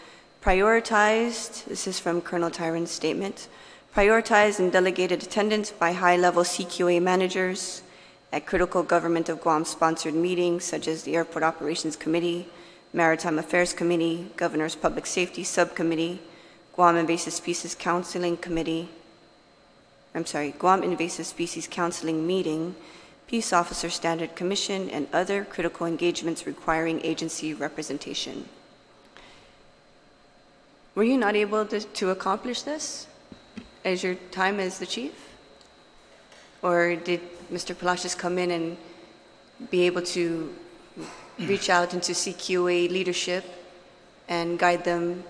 prioritized, this is from Colonel Tyron's statement, prioritized and delegated attendance by high-level CQA managers at critical government of Guam sponsored meetings such as the Airport Operations Committee, Maritime Affairs Committee, Governor's Public Safety Subcommittee, Guam Invasive Species Counseling Committee, Guam Invasive Species Counseling Meeting, Peace Officer Standard Commission, and other critical engagements requiring agency representation. Were you not able to accomplish this as your time as the chief? Or did Mr. Palacios come in and be able to reach out into CQA leadership and guide them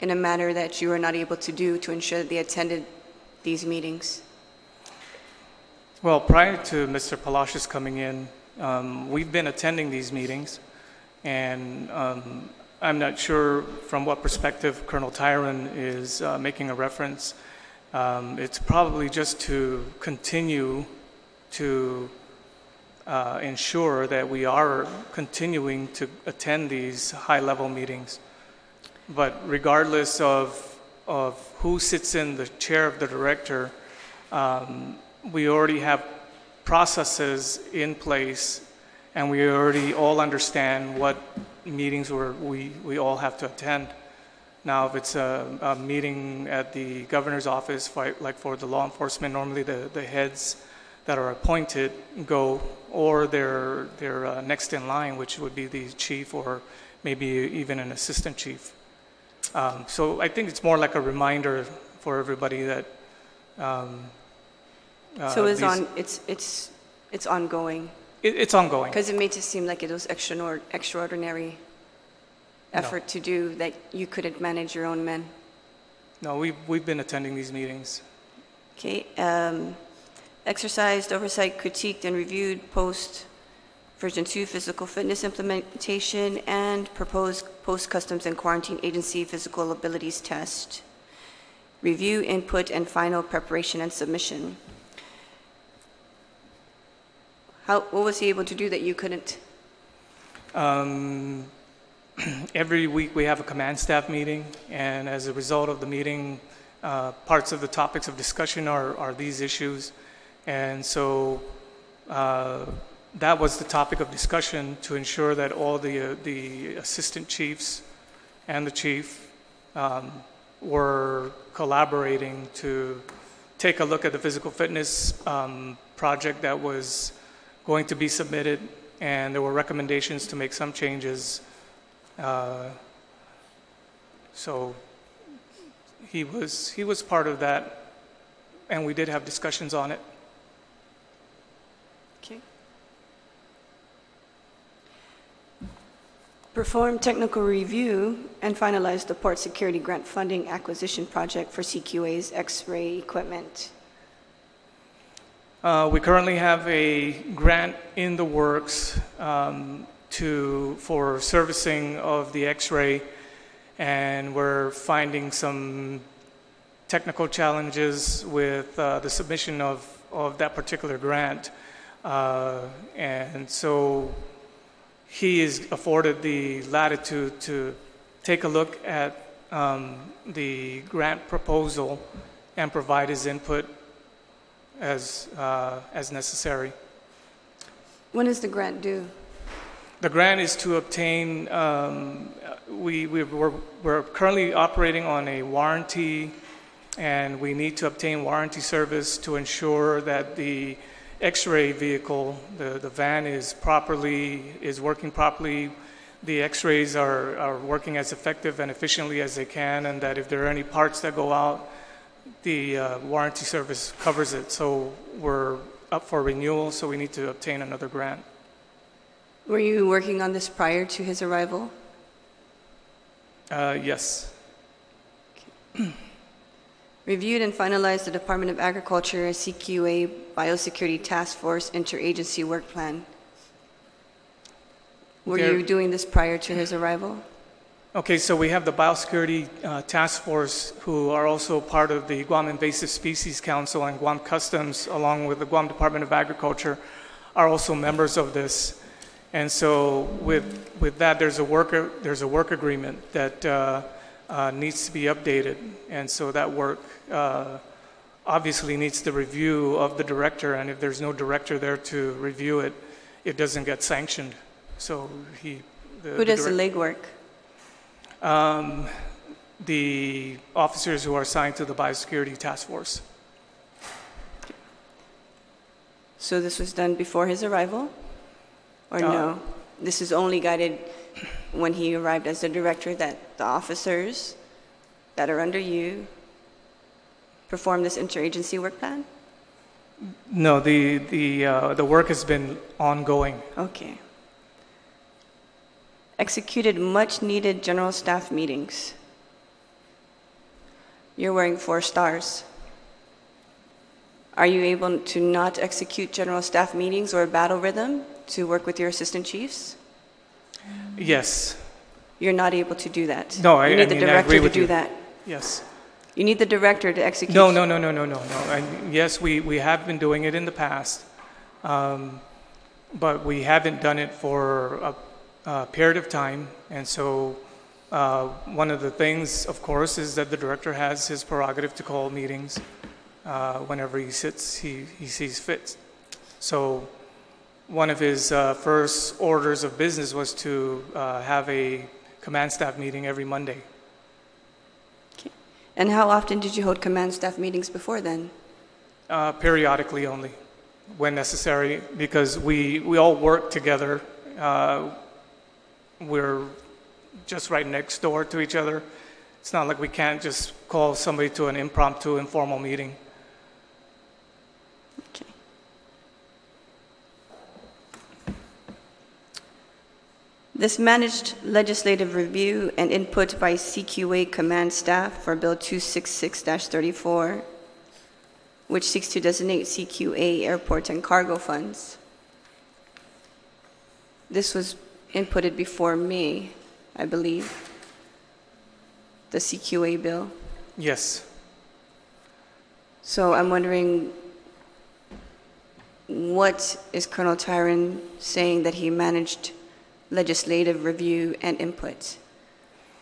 in a manner that you were not able to do to ensure that they attended these meetings? Well, prior to Mr. Palacios coming in, we've been attending these meetings, and I'm not sure from what perspective Colonel Tyron is making a reference. It's probably just to continue to ensure that we are continuing to attend these high-level meetings. But regardless of who sits in the chair of the director, we already have processes in place, and we already all understand what meetings we all have to attend. Now, if it's a meeting at the governor's office, like for the law enforcement, normally the heads that are appointed go, or their next in line, which would be the chief or maybe even an assistant chief. So I think it's more like a reminder for everybody that. So it's ongoing. It's ongoing. Because it made it seem like it was extraordinary effort to do that you couldn't manage your own men. No, we've been attending these meetings. Okay. Exercised, oversight, critiqued, and reviewed post-version 2 physical fitness implementation and proposed post-customs and quarantine agency physical abilities test. Review, input, and final preparation and submission. What was he able to do that you couldn't? Every week we have a command staff meeting, and as a result of the meeting, parts of the topics of discussion are these issues. And so that was the topic of discussion, to ensure that all the assistant chiefs and the chief were collaborating to take a look at the physical fitness project that was going to be submitted, and there were recommendations to make some changes. So he was part of that, and we did have discussions on it. Okay. Perform technical review and finalize the port security grant funding acquisition project for CQA's X-ray equipment. We currently have a grant in the works for servicing of the X-ray, and we're finding some technical challenges with the submission of that particular grant. And so he is afforded the latitude to take a look at the grant proposal and provide his input as necessary. When is the grant due? The grant is to obtain, we're currently operating on a warranty and we need to obtain warranty service to ensure that the X-ray vehicle, the van, is working properly. The X-rays are working as effective and efficiently as they can, and that if there are any parts that go out, the warranty service covers it. So we're up for renewal, so we need to obtain another grant. Were you working on this prior to his arrival? Yes. Reviewed and finalized the Department of Agriculture CQA Biosecurity Task Force Interagency Work Plan. Were you doing this prior to his arrival? Okay, so we have the Biosecurity Task Force, who are also part of the Guam Invasive Species Council, and Guam Customs, along with the Guam Department of Agriculture, are also members of this. And so with that, there's a work agreement that needs to be updated, and so that work obviously needs the review of the director, and if there's no director there to review it, it doesn't get sanctioned. So who does the legwork? The officers who are assigned to the Biosecurity Task Force. So this was done before his arrival? Or no? This is only guided when he arrived as the director, that the officers that are under you perform this interagency work plan? No, the work has been ongoing. Okay. Executed much needed general staff meetings. You're wearing 4 stars. Are you able to not execute general staff meetings or battle rhythm to work with your assistant chiefs? Yes. You're not able to do that. No, you need the director to do that. Yes. You need the director to execute. No. And yes, we have been doing it in the past, but we haven't done it for a period of time. And so one of the things, of course, is that the director has his prerogative to call meetings whenever he sees fit. So one of his first orders of business was to have a command staff meeting every Monday. Okay. And how often did you hold command staff meetings before then? Periodically only, when necessary, because we all work together. We're just right next door to each other. It's not like we can't just call somebody to an impromptu, informal meeting. Okay. This managed legislative review and input by CQA command staff for Bill 266-34, which seeks to designate CQA airport and cargo funds. This was inputted before me, I believe, the CQA bill. Yes. So I'm wondering, what is Colonel Tyron saying that he managed legislative review and input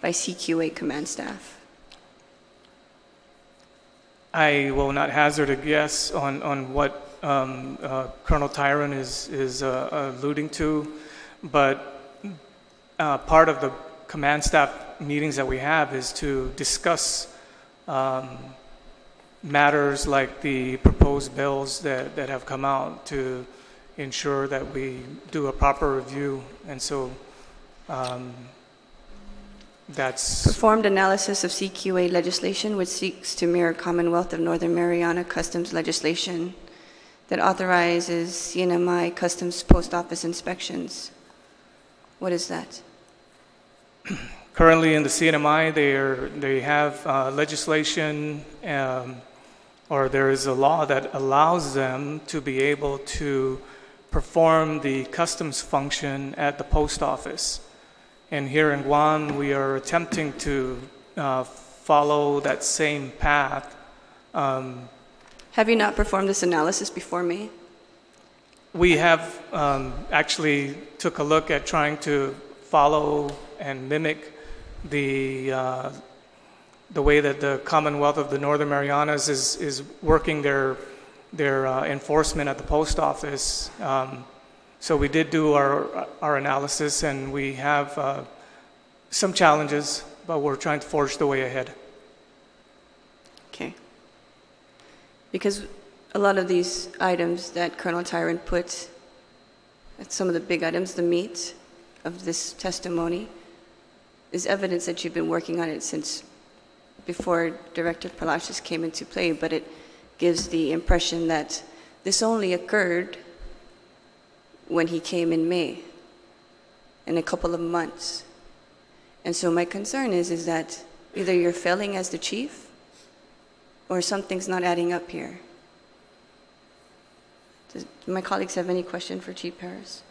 by CQA command staff? I will not hazard a guess on what Colonel Tyron is alluding to, but part of the command staff meetings that we have is to discuss matters like the proposed bills that have come out, to ensure that we do a proper review. And so that's... Performed analysis of CQA legislation which seeks to mirror Commonwealth of Northern Mariana customs legislation that authorizes CNMI customs post office inspections. What is that? Currently in the CNMI, they have legislation, or there is a law that allows them to be able to perform the customs function at the post office. And here in Guam, we are attempting to follow that same path. Have you not performed this analysis before me? We have actually took a look at trying to follow and mimic the way that the Commonwealth of the Northern Marianas is working their enforcement at the post office. So we did do our analysis, and we have some challenges, but we're trying to forge the way ahead. Okay. Because a lot of these items that Colonel Tyron put, some of the big items, the meat of this testimony, is evidence that you've been working on it since before Director Palacios came into play, but it gives the impression that this only occurred when he came in May, in a couple of months. And so my concern is that either you're failing as the chief or something's not adding up here. Do my colleagues have any question for Chief Harris?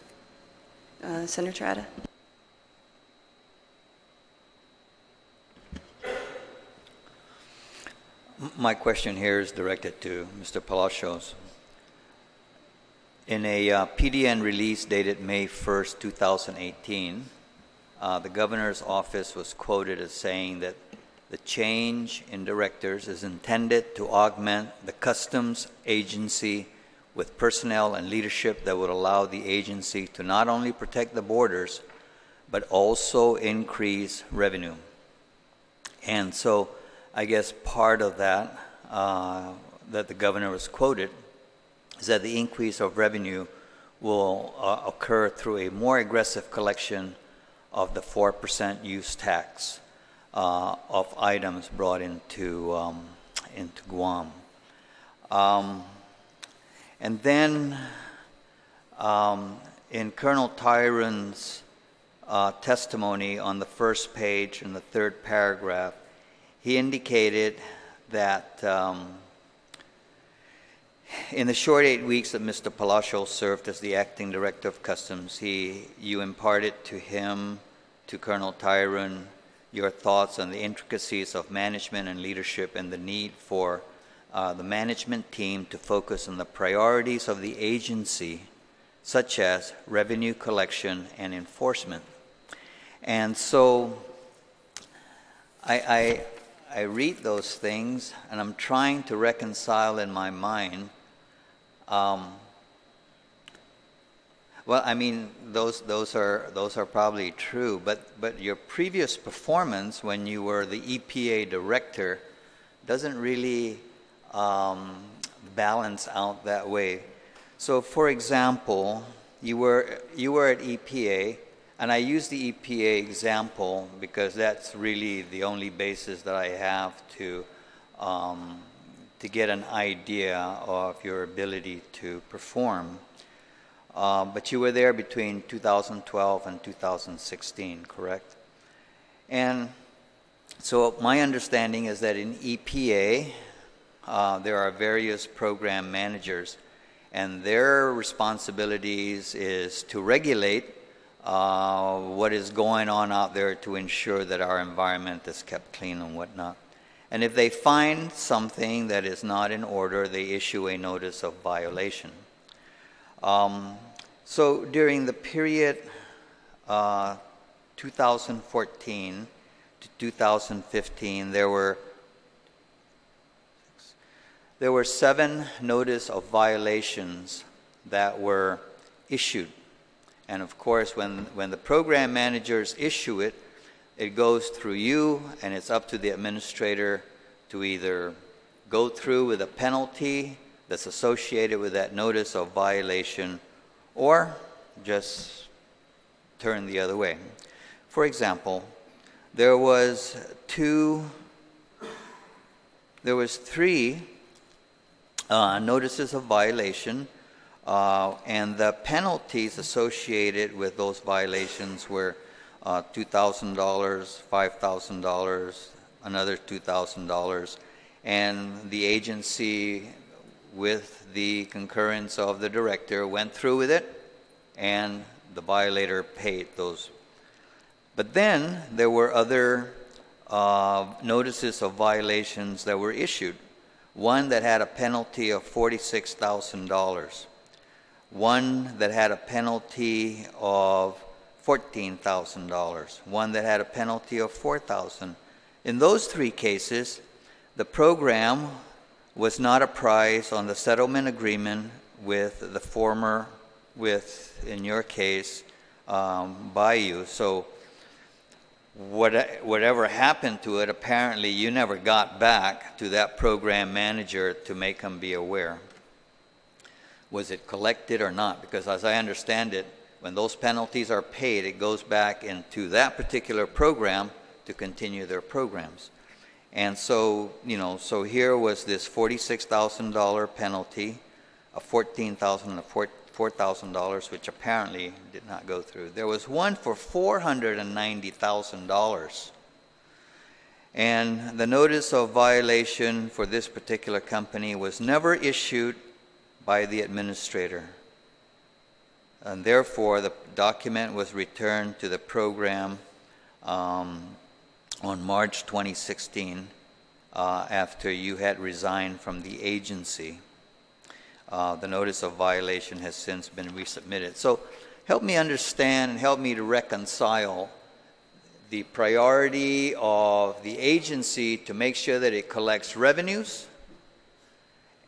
Senator Ada? My question here is directed to Mr. Palacios. In a PDN release dated May 1st, 2018, the governor's office was quoted as saying that the change in directors is intended to augment the customs agency with personnel and leadership that would allow the agency to not only protect the borders, but also increase revenue. And so I guess part of that, that the governor was quoted, is that the increase of revenue will occur through a more aggressive collection of the 4% use tax of items brought into Guam. And then in Colonel Tyron's testimony on the first page in the third paragraph, he indicated that in the short 8 weeks that Mr. Palacios served as the acting director of customs, you imparted to him, to Colonel Tyron, your thoughts on the intricacies of management and leadership and the need for the management team to focus on the priorities of the agency, such as revenue collection and enforcement. And so I read those things, and I'm trying to reconcile in my mind. Well, I mean, those are probably true, but your previous performance when you were the EPA director doesn't really balance out that way. So, for example, you were at EPA. And I use the EPA example because that's really the only basis that I have to get an idea of your ability to perform. But you were there between 2012 and 2016, correct? And so my understanding is that in EPA, there are various program managers, and their responsibilities is to regulate what is going on out there to ensure that our environment is kept clean and whatnot. And if they find something that is not in order, they issue a notice of violation. So during the period 2014 to 2015, there were 7 notice of violations that were issued. And of course, when the program managers issue it, it goes through you, and it's up to the administrator to either go through with a penalty that's associated with that notice of violation, or just turn the other way. For example, there was 3 notices of violation. And the penalties associated with those violations were $2,000, $5,000, another $2,000. And the agency, with the concurrence of the director, went through with it, and the violator paid those. But then there were other notices of violations that were issued. One that had a penalty of $46,000. One that had a penalty of $14,000, one that had a penalty of $4,000. In those 3 cases, the program was not apprised on the settlement agreement with the former, in your case, by you. So whatever happened to it, apparently you never got back to that program manager to make him be aware. Was it collected or not? Because as I understand it, when those penalties are paid, it goes back into that particular program to continue their programs. And so, you know, so here was this $46,000 penalty, a $14,000 and a $4,000, which apparently did not go through. There was one for $490,000. And the notice of violation for this particular company was never issued by the administrator. And therefore, the document was returned to the program on March 2016 after you had resigned from the agency. The notice of violation has since been resubmitted. So help me understand and help me to reconcile the priority of the agency to make sure that it collects revenues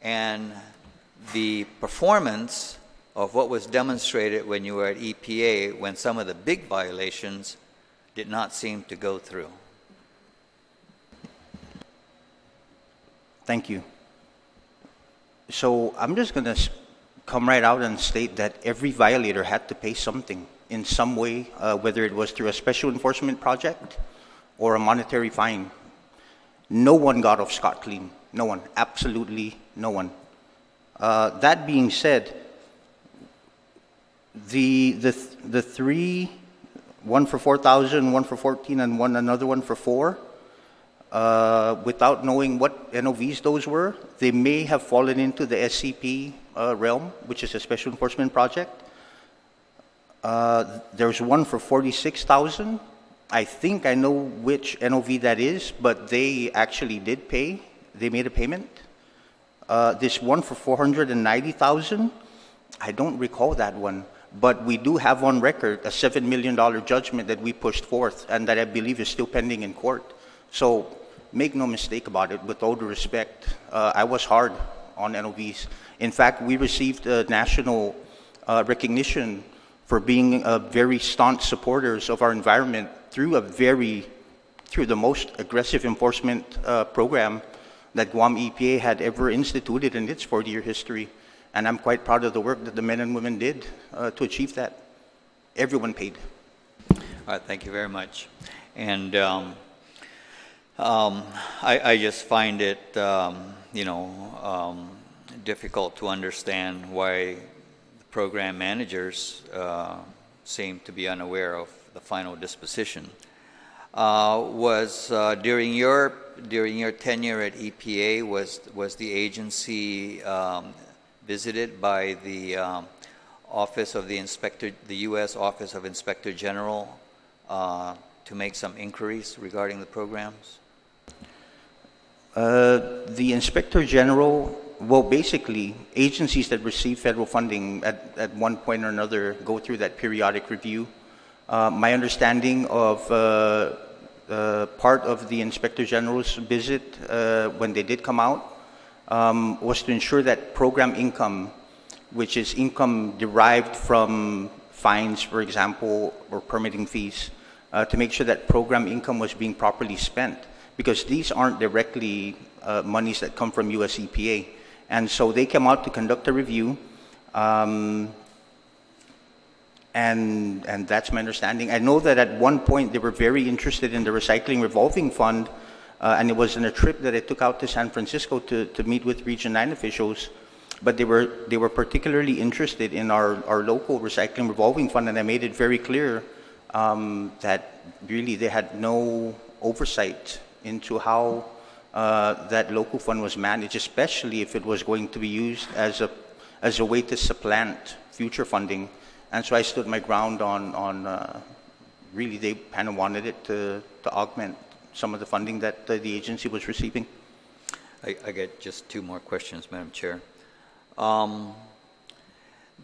and the performance of what was demonstrated when you were at EPA when some of the big violations did not seem to go through. Thank you. So I'm just going to come right out and state that every violator had to pay something in some way, whether it was through a special enforcement project or a monetary fine. No one got off scot-clean. No one. Absolutely no one. That being said, the three, one for 4,000, one for 14, and another one for 4, without knowing what NOVs those were, they may have fallen into the SCP realm, which is a special enforcement project. There's one for 46,000. I think I know which NOV that is, but they actually did pay. They made a payment. This one for 490,000, I don't recall that one, but we do have on record a $7 million judgment that we pushed forth and that I believe is still pending in court. So make no mistake about it, with all due respect, I was hard on NOVs. In fact, we received national recognition for being very staunch supporters of our environment through the most aggressive enforcement program that Guam EPA had ever instituted in its 40-year history. And I'm quite proud of the work that the men and women did to achieve that. Everyone paid. All right, thank you very much. And I just find it, difficult to understand why the program managers seem to be unaware of the final disposition. During your tenure at EPA, was the agency visited by the Office of the Inspector, the U.S. Office of Inspector General, to make some inquiries regarding the programs? The Inspector General, well, basically, agencies that receive federal funding at one point or another go through that periodic review. My understanding of part of the Inspector General's visit when they did come out was to ensure that program income, which is income derived from fines, for example, or permitting fees, to make sure that program income was being properly spent, because these aren't directly monies that come from US EPA. And so they came out to conduct a review, and that's my understanding. I know that at one point they were very interested in the recycling revolving fund, and it was in a trip that I took out to San Francisco to meet with Region 9 officials, but they were particularly interested in our local recycling revolving fund, and I made it very clear that really they had no oversight into how that local fund was managed, especially if it was going to be used as a way to supplant future funding. And so I stood my ground on really they kind of wanted it to augment some of the funding that the agency was receiving. I get just two more questions, Madam Chair.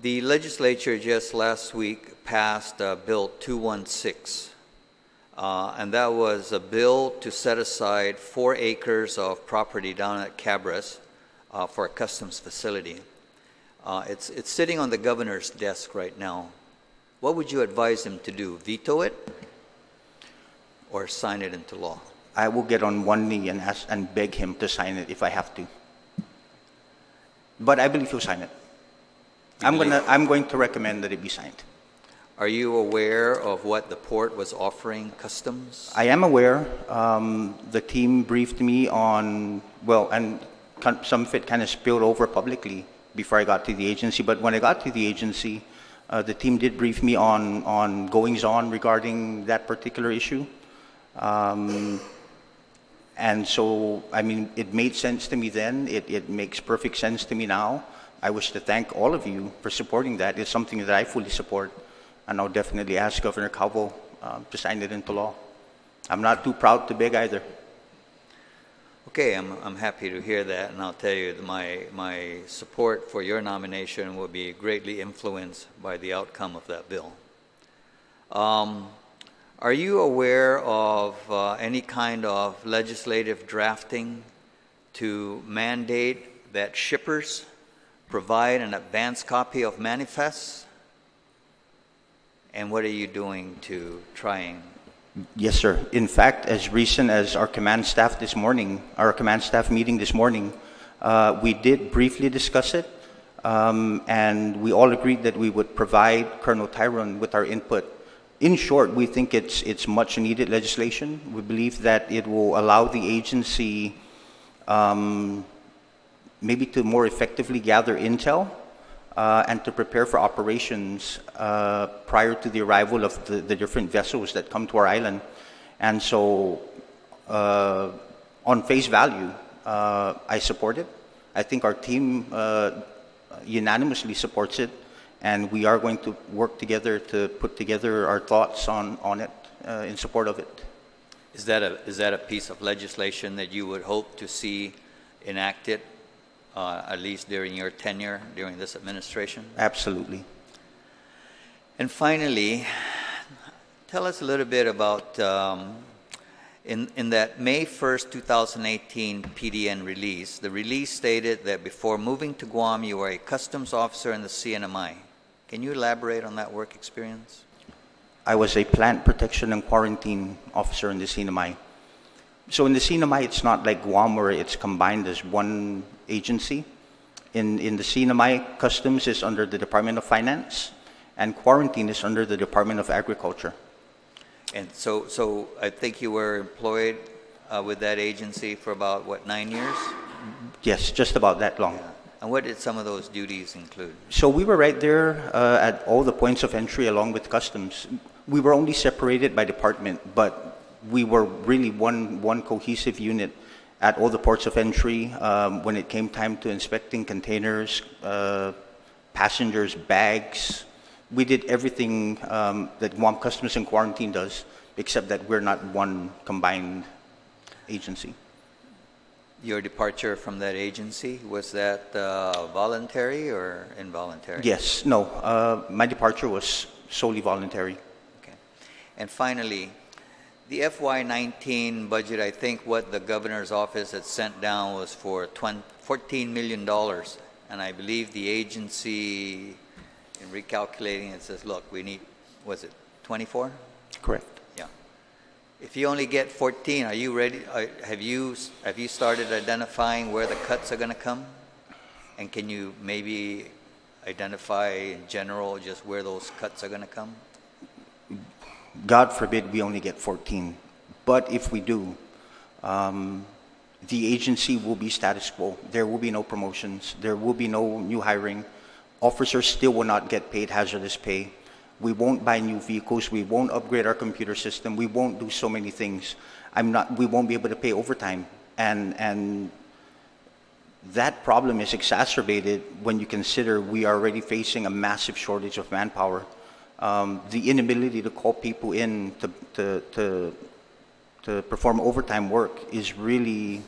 The legislature just last week passed Bill 216, and that was a bill to set aside 4 acres of property down at Cabras for a customs facility. It's sitting on the governor's desk right now. What would you advise him to do? Veto it? or sign it into law? I will get on one knee and ask and beg him to sign it if I have to. But I believe he'll sign it. I'm going to recommend that it be signed. Are you aware of what the port was offering customs? I am aware. The team briefed me on, well, and some of it kind of spilled over publicly before I got to the agency. But when I got to the agency, the team did brief me on goings-on regarding that particular issue. And so, I mean, it made sense to me then. It makes perfect sense to me now. I wish to thank all of you for supporting that. It's something that I fully support. And I'll definitely ask Governor Calvo to sign it into law. I'm not too proud to beg either. Okay, I'm happy to hear that, and I'll tell you that my support for your nomination will be greatly influenced by the outcome of that bill. Are you aware of any kind of legislative drafting to mandate that shippers provide an advance copy of manifests? And what are you doing to try and... Yes, sir. In fact, as recent as our command staff meeting this morning, we did briefly discuss it, and we all agreed that we would provide Colonel Tyron with our input. In short, we think it's much needed legislation. We believe that it will allow the agency maybe to more effectively gather intel and to prepare for operations prior to the arrival of the different vessels that come to our island. And so, on face value, I support it. I think our team unanimously supports it, and we are going to work together to put together our thoughts on it in support of it. Is that a piece of legislation that you would hope to see enacted at least during your tenure, during this administration? Absolutely. And finally, tell us a little bit about, in that May 1st, 2018 PDN release, the release stated that before moving to Guam, you were a customs officer in the CNMI. Can you elaborate on that work experience? I was a plant protection and quarantine officer in the CNMI. So in the CNMI, it's not like Guam where it's combined as one agency. In the CNMI, customs is under the Department of Finance, and quarantine is under the Department of Agriculture. And so I think you were employed with that agency for about, what, 9 years? Yes, just about that long. Yeah. And what did some of those duties include? So we were right there at all the points of entry along with customs. We were only separated by department, but we were really one cohesive unit at all the ports of entry when it came time to inspecting containers, passengers' bags. We did everything that Guam Customs and Quarantine does, except that we're not one combined agency. Your departure from that agency, was that voluntary or involuntary? Yes, no, my departure was solely voluntary. Okay. And finally, the FY19 budget, I think what the governor's office had sent down was for $14 million. And I believe the agency, in recalculating it, says, look, we need, was it 24? Correct. Yeah. If you only get 14, are you ready? Have you started identifying where the cuts are going to come? And can you maybe identify in general just where those cuts are going to come? God forbid we only get 14. But if we do, the agency will be status quo. There will be no promotions. There will be no new hiring. Officers still will not get paid hazardous pay. We won't buy new vehicles. We won't upgrade our computer system. We won't do so many things. We won't be able to pay overtime. And that problem is exacerbated when you consider we are already facing a massive shortage of manpower. The inability to call people in to perform overtime work is really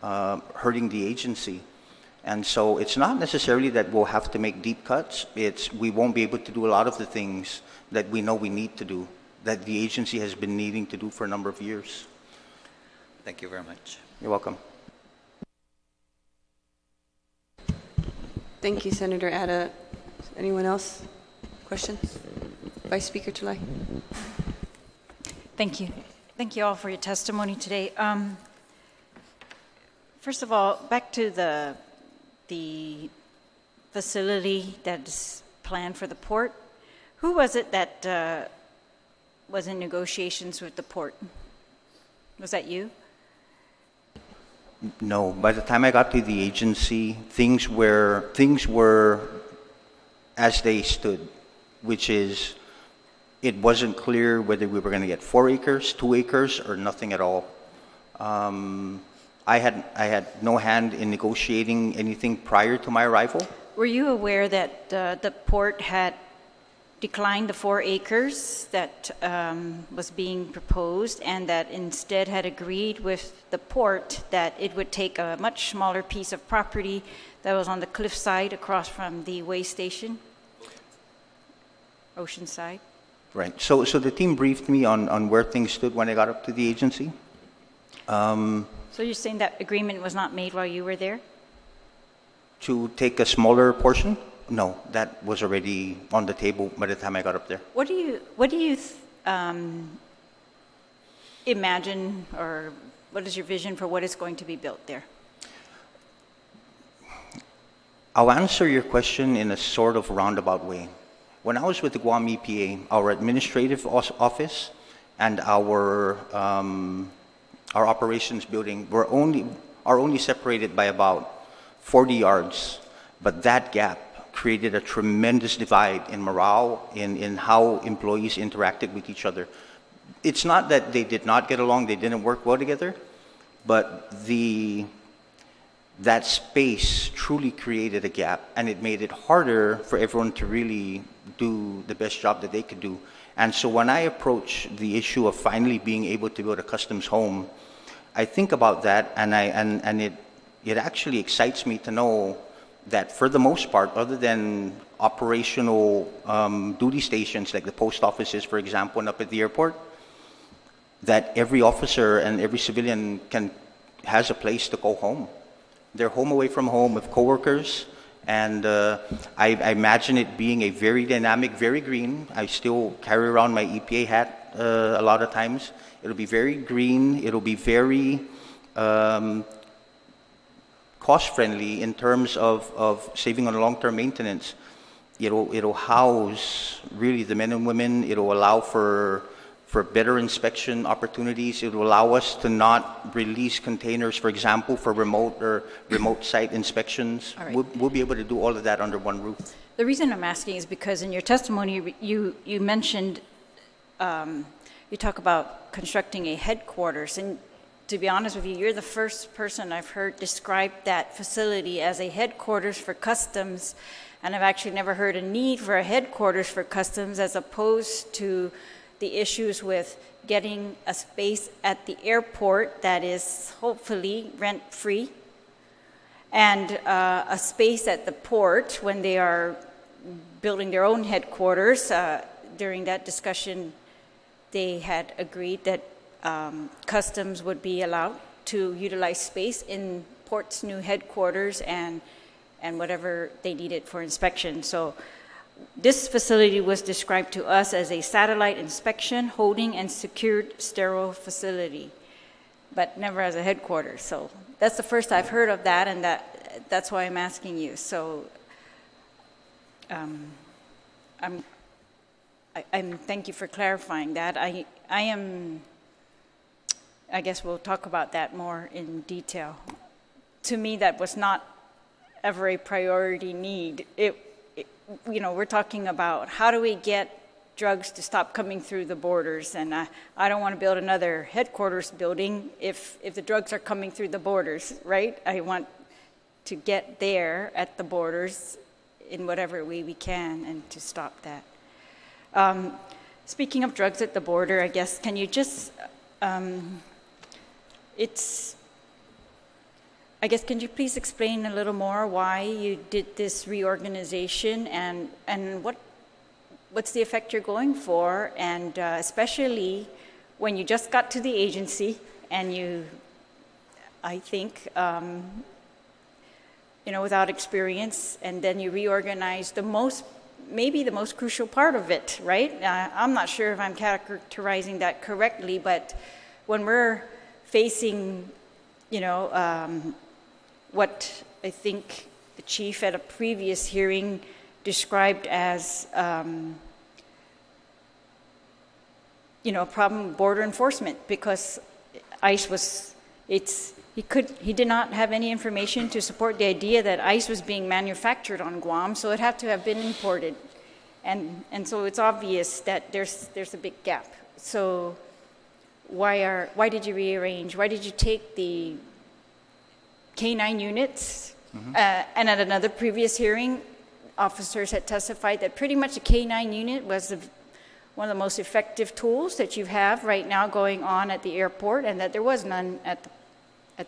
hurting the agency. And so it's not necessarily that we'll have to make deep cuts. We won't be able to do a lot of the things that we know we need to do, that the agency has been needing to do for a number of years. Thank you very much. You're welcome. Thank you, Senator Atta. Anyone else? Questions? Vice Speaker Tulay. Thank you. Thank you all for your testimony today. First of all, back to the facility that's planned for the port. Who was it that was in negotiations with the port? Was that you? No, by the time I got to the agency, things were as they stood, which is it wasn't clear whether we were going to get 4 acres, 2 acres, or nothing at all. I had no hand in negotiating anything prior to my arrival. Were you aware that the port had declined the 4 acres that was being proposed, and that instead had agreed with the port that it would take a much smaller piece of property that was on the cliffside across from the way station, Oceanside? Right. So the team briefed me on where things stood when I got up to the agency. So you're saying that agreement was not made while you were there? To take a smaller portion? No, that was already on the table by the time I got up there. What do you imagine, or what is your vision for what is going to be built there? I'll answer your question in a sort of roundabout way. When I was with the Guam EPA, our administrative office and our operations building are only separated by about 40 yards, but that gap created a tremendous divide in morale, in how employees interacted with each other. It's not that they did not get along, they didn't work well together, but that space truly created a gap, and it made it harder for everyone to really do the best job that they could do. And so when I approach the issue of finally being able to build a customs home, I think about that, and it actually excites me to know that for the most part, other than operational duty stations like the post offices, for example, and up at the airport, that every officer and every civilian has a place to go home. They're home away from home with coworkers, and I imagine it being a very dynamic, very green. I still carry around my EPA hat a lot of times. It'll be very green. It'll be very cost-friendly in terms of saving on long-term maintenance. It'll house really the men and women. It'll allow for better inspection opportunities. It will allow us to not release containers, for example, for remote site inspections. All right. We'll be able to do all of that under one roof. The reason I'm asking is because in your testimony, you mentioned, you talk about constructing a headquarters, and to be honest with you, you're the first person I've heard describe that facility as a headquarters for customs, and I've actually never heard a need for a headquarters for customs as opposed to the issues with getting a space at the airport that is hopefully rent-free, and a space at the port when they are building their own headquarters. During that discussion, they had agreed that customs would be allowed to utilize space in port's new headquarters and whatever they needed for inspection. So this facility was described to us as a satellite inspection, holding, and secured sterile facility, but never as a headquarters. So that's the first I've heard of that, and that's why I'm asking you. So thank you for clarifying that. I guess we'll talk about that more in detail. To me, that was not ever a priority need. We're talking about how do we get drugs to stop coming through the borders, and I don't want to build another headquarters building if the drugs are coming through the borders, right? I want to get there at the borders in whatever way we can and to stop that. Speaking of drugs at the border, I guess, can you just, can you please explain a little more why you did this reorganization and what's the effect you're going for, and especially when you just got to the agency and you, I think, without experience, and then you reorganized maybe the most crucial part of it, right? I'm not sure if I'm characterizing that correctly, but when we're facing, what I think the chief at a previous hearing described as, a problem with border enforcement, because ICE was, he did not have any information to support the idea that ICE was being manufactured on Guam, so it had to have been imported. And so it's obvious that there's a big gap. So why did you rearrange? Why did you take the K-9 units? And at another previous hearing, officers had testified that pretty much a K-9 unit was one of the most effective tools that you have right now going on at the airport, and that there was none at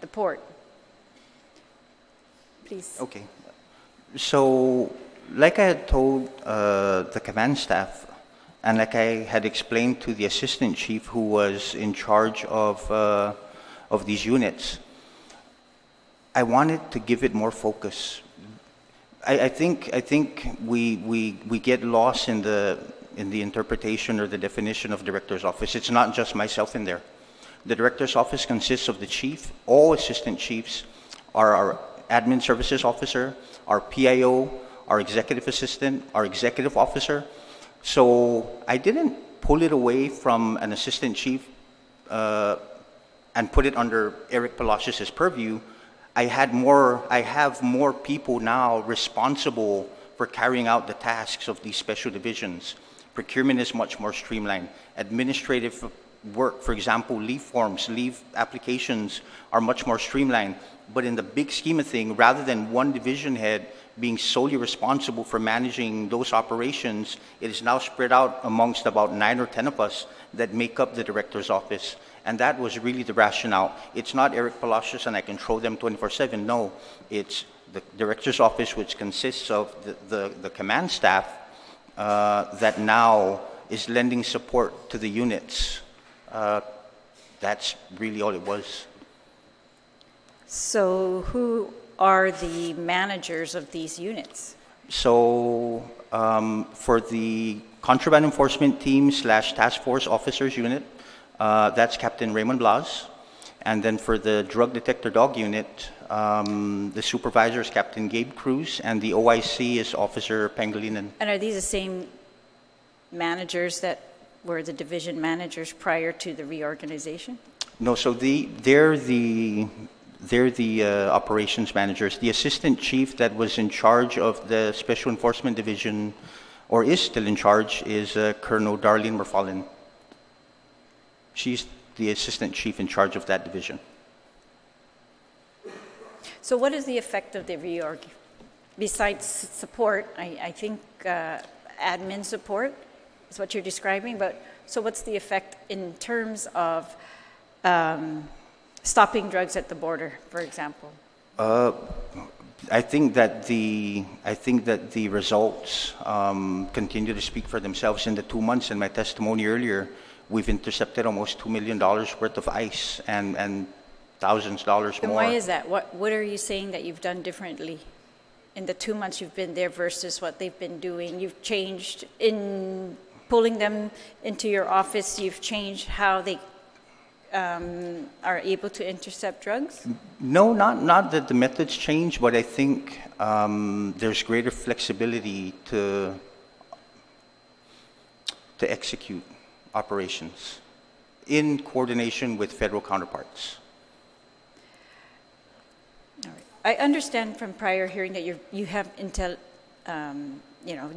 the port. Please. Okay. So, like I had told the command staff, and like I had explained to the assistant chief who was in charge of these units, I wanted to give it more focus. I think we get lost in the interpretation or the definition of director's office. It's not just myself in there. The director's office consists of the chief, all assistant chiefs, our admin services officer, our PIO, our executive assistant, our executive officer. So I didn't pull it away from an assistant chief and put it under Eric Palacios' purview. I have more people now responsible for carrying out the tasks of these special divisions. Procurement is much more streamlined. Administrative work, for example, leave forms, leave applications are much more streamlined. But in the big scheme of things, rather than one division head being solely responsible for managing those operations, it is now spread out amongst about 9 or 10 of us that make up the director's office. And that was really the rationale. It's not Eric Palacios and I control them 24/7. No, it's the director's office, which consists of the command staff that now is lending support to the units. That's really all it was. So who are the managers of these units? So for the contraband enforcement team / task force officers unit, that's Captain Raymond Blas. And then for the drug detector dog unit, the supervisor is Captain Gabe Cruz, and the OIC is Officer Pangilinan. And are these the same managers that were the division managers prior to the reorganization? No, so they're the operations managers. The assistant chief that was in charge of the Special Enforcement Division, or is still in charge, is Colonel Darlene Merfalin. She's the assistant chief in charge of that division. So what is the effect of the reorg? Besides support, I think admin support is what you're describing, but so what's the effect in terms of stopping drugs at the border, for example? I think that the results continue to speak for themselves. In the 2 months in my testimony earlier, we've intercepted almost $2 million worth of ICE and thousands of dollars more. And why is that? What are you saying that you've done differently in the 2 months you've been there versus what they've been doing? You've changed in pulling them into your office. You've changed how they are able to intercept drugs? No, not that the methods change, but I think there's greater flexibility to execute operations in coordination with federal counterparts. All right. I understand from prior hearing that you have intel,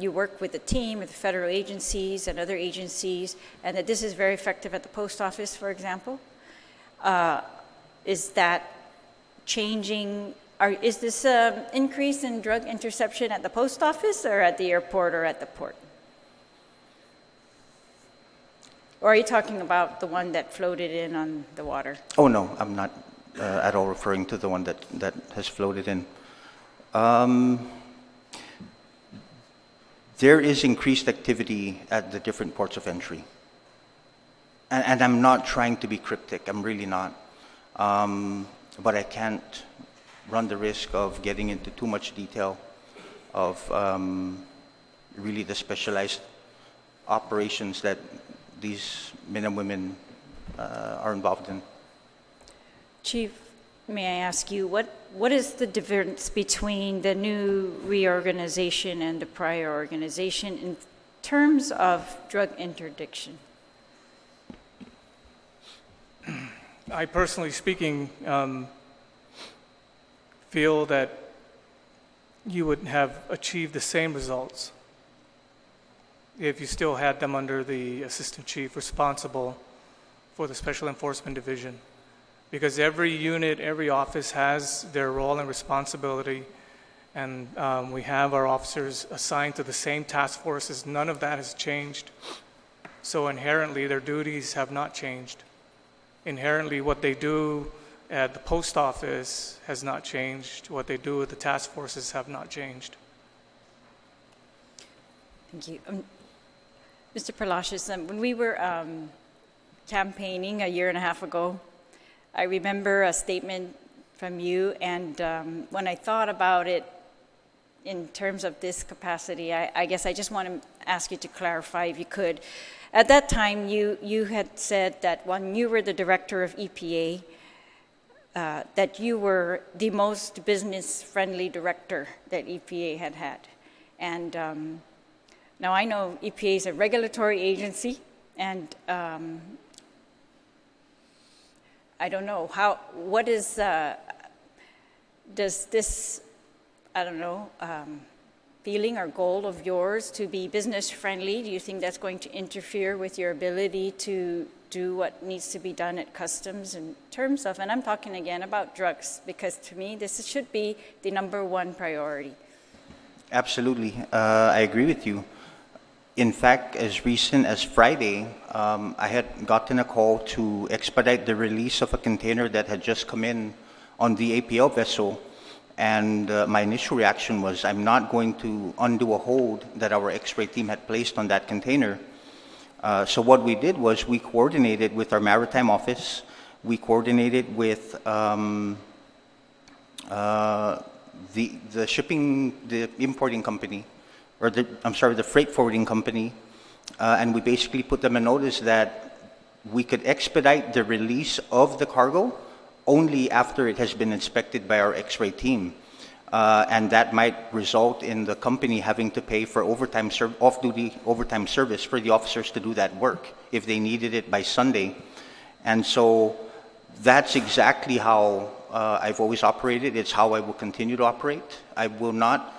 you work with the team, with the federal agencies and other agencies, and that this is very effective at the post office, for example. Is that changing? Is this an increase in drug interception at the post office or at the airport or at the port? Or are you talking about the one that floated in on the water? Oh, no, I'm not at all referring to the one that has floated in. There is increased activity at the different ports of entry. And I'm not trying to be cryptic, I'm really not. But I can't run the risk of getting into too much detail of really the specialized operations that these men and women are involved in. Chief, may I ask you, what is the difference between the new reorganization and the prior organization in terms of drug interdiction? I personally speaking feel that you would have achieved the same results if you still had them under the assistant chief responsible for the Special Enforcement Division. Because every unit, every office has their role and responsibility, and we have our officers assigned to the same task forces. None of that has changed. So inherently, their duties have not changed. Inherently, what they do at the post office has not changed. What they do with the task forces have not changed. Thank you. Mr. Palacios, when we were campaigning a year and a half ago, I remember a statement from you, and when I thought about it in terms of this capacity, I guess I just want to ask you to clarify if you could. At that time, you had said that when you were the director of EPA, that you were the most business-friendly director that EPA had had. And now I know EPA is a regulatory agency, and I don't know what is, does this, I don't know, feeling or goal of yours to be business friendly, do you think that's going to interfere with your ability to do what needs to be done at customs in terms of, and I'm talking again about drugs, because to me this should be the #1 priority. Absolutely, I agree with you. In fact, as recent as Friday, I had gotten a call to expedite the release of a container that had just come in on the APL vessel. And my initial reaction was, I'm not going to undo a hold that our X-ray team had placed on that container. So what we did was we coordinated with our maritime office. We coordinated with the importing company, or the freight forwarding company, and we basically put them a notice that we could expedite the release of the cargo only after it has been inspected by our X-ray team. And that might result in the company having to pay for off-duty overtime service for the officers to do that work if they needed it by Sunday. And so that's exactly how I've always operated. It's how I will continue to operate. I will not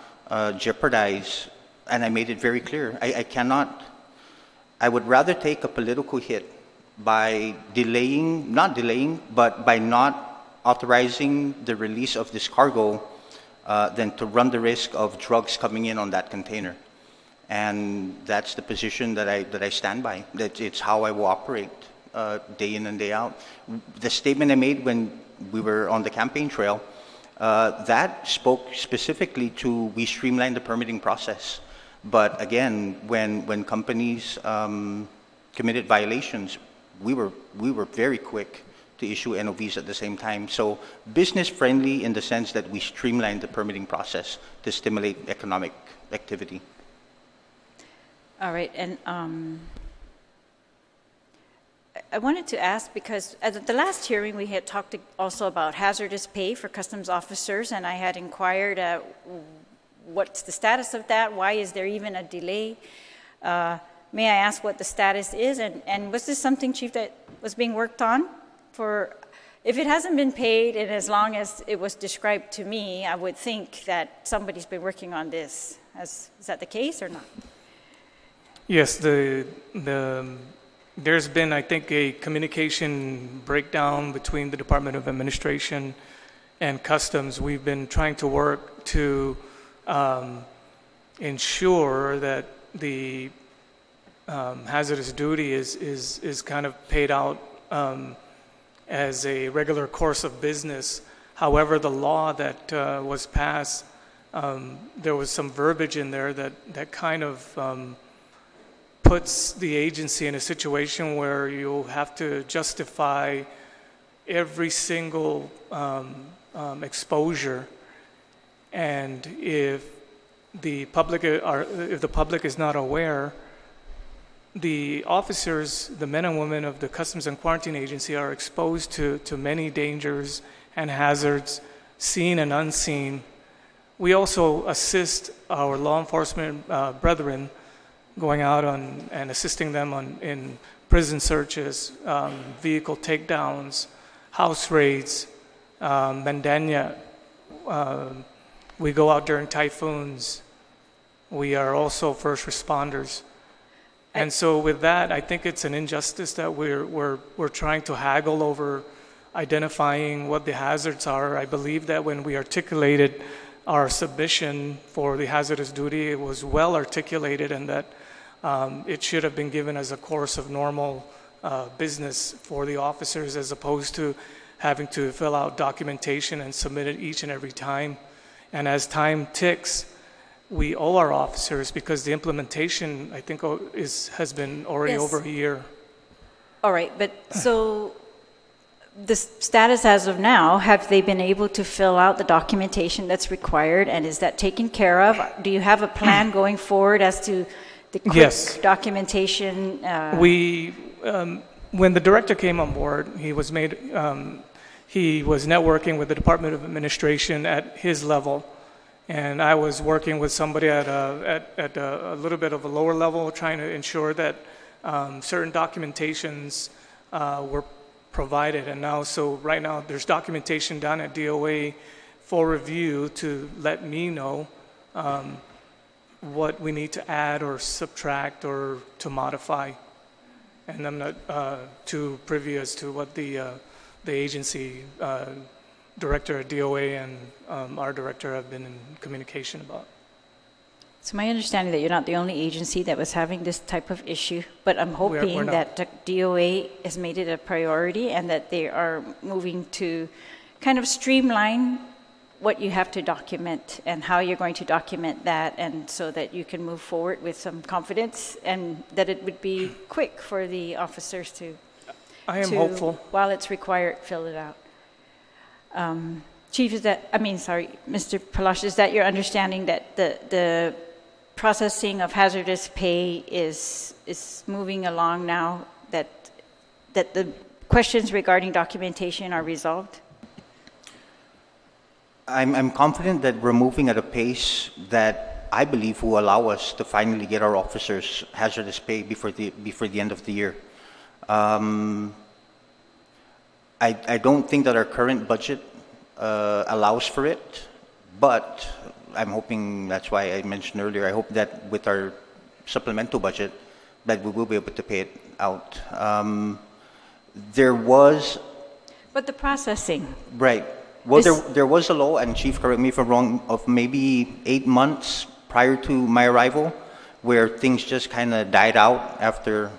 jeopardize, and I made it very clear, I would rather take a political hit by by not authorizing the release of this cargo than to run the risk of drugs coming in on that container. And that's the position that I stand by. That it's how I will operate day in and day out. The statement I made when we were on the campaign trail, that spoke specifically to we streamline the permitting process. But again, when companies committed violations, we were very quick to issue NOVs at the same time. So business friendly in the sense that we streamlined the permitting process to stimulate economic activity. All right, and I wanted to ask, because at the last hearing we had talked also about hazardous pay for customs officers, and I had inquired what's the status of that? Why is there even a delay? May I ask what the status is? And was this something, Chief, that was being worked on? If it hasn't been paid, and as long as it was described to me, I would think that somebody's been working on this. Is that the case or not? Yes, there's been, I think, a communication breakdown between the Department of Administration and Customs. We've been trying to work to ensure that the hazardous duty is kind of paid out as a regular course of business. However, the law that was passed, there was some verbiage in there that kind of puts the agency in a situation where you'll have to justify every single exposure, and if the public is not aware, the officers, the men and women of the Customs and Quarantine Agency, are exposed to many dangers and hazards, seen and unseen. We also assist our law enforcement brethren going out and assisting them in prison searches, vehicle takedowns, house raids, Bandanya. We go out during typhoons. We are also first responders. And so with that, I think it's an injustice that we're trying to haggle over identifying what the hazards are. I believe that when we articulated our submission for the hazardous duty, it was well articulated, and that it should have been given as a course of normal business for the officers, as opposed to having to fill out documentation and submit it each and every time. And as time ticks, we owe our officers, because the implementation, I think, has been already over a year. All right, but so the status as of now, have they been able to fill out the documentation that's required, and is that taken care of? Do you have a plan going forward as to the quick documentation? When the director came on board, he was networking with the Department of Administration at his level, and I was working with somebody at a little bit of a lower level, trying to ensure that certain documentations were provided. And now, so right now, there's documentation done at DOA for review to let me know what we need to add or subtract or to modify. And I'm not too privy as to what the agency director at DOA and our director have been in communication about. It's my understanding that you're not the only agency that was having this type of issue, but I'm hoping that DOA has made it a priority and that they are moving to kind of streamline what you have to document and how you're going to document that, and so that you can move forward with some confidence, and that it would be quick for the officers to, hopeful. While it's required, fill it out. Chief, Mr. Palacios, is that your understanding that the processing of hazardous pay is moving along now, that the questions regarding documentation are resolved? I'm confident that we're moving at a pace that I believe will allow us to finally get our officers hazardous pay before the end of the year. I don't think that our current budget allows for it, but I'm hoping, that's why I mentioned earlier, I hope that with our supplemental budget that we will be able to pay it out. But the processing. Right. Well, there was a law, and Chief, correct me if I'm wrong, of maybe 8 months prior to my arrival, where things just kind of died out after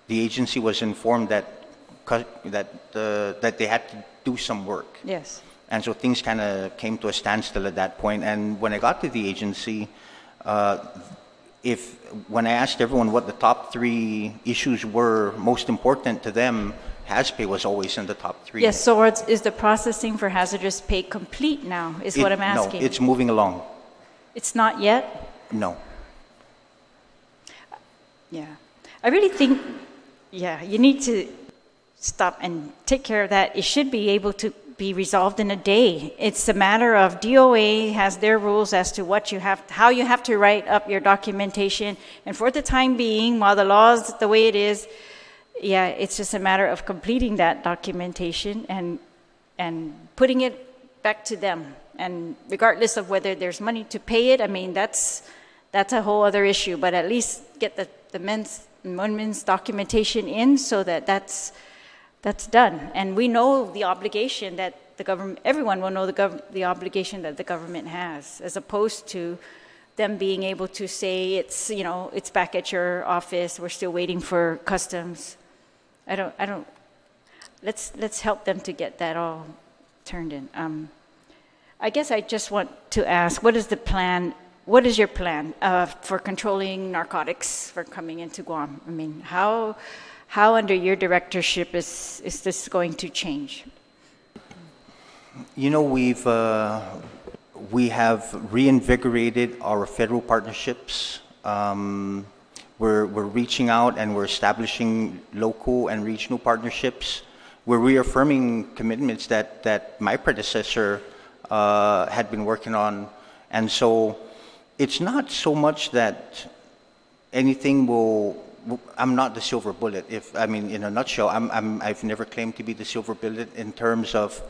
the agency was informed that they had to do some work. Yes. And so things kind of came to a standstill at that point. And when I got to the agency, when I asked everyone what the top 3 issues were most important to them, HazPay was always in the top 3. Yes, so is the processing for hazardous pay complete now, what I'm asking? No, it's moving along. It's not yet? No. Yeah. I really think, you need to stop and take care of that. It should be able to be resolved in a day. It's a matter of DOA has their rules as to how you have to write up your documentation. And for the time being, while the law is the way it is, it's just a matter of completing that documentation and putting it back to them. And regardless of whether there's money to pay it, I mean, that's a whole other issue. But at least get the men's and women's documentation in, so that's done. And we know the obligation that the government, everyone will know the obligation that the government has, as opposed to them being able to say it's back at your office, we're still waiting for customs. Let's help them to get that all turned in. I guess I just want to ask, what is your plan for controlling narcotics for coming into Guam? I mean, how under your directorship is this going to change? You know, we have reinvigorated our federal partnerships We're reaching out and we're establishing local and regional partnerships. We're reaffirming commitments that my predecessor had been working on. And so it's not so much that anything I'm not the silver bullet. In a nutshell, I've never claimed to be the silver bullet in terms of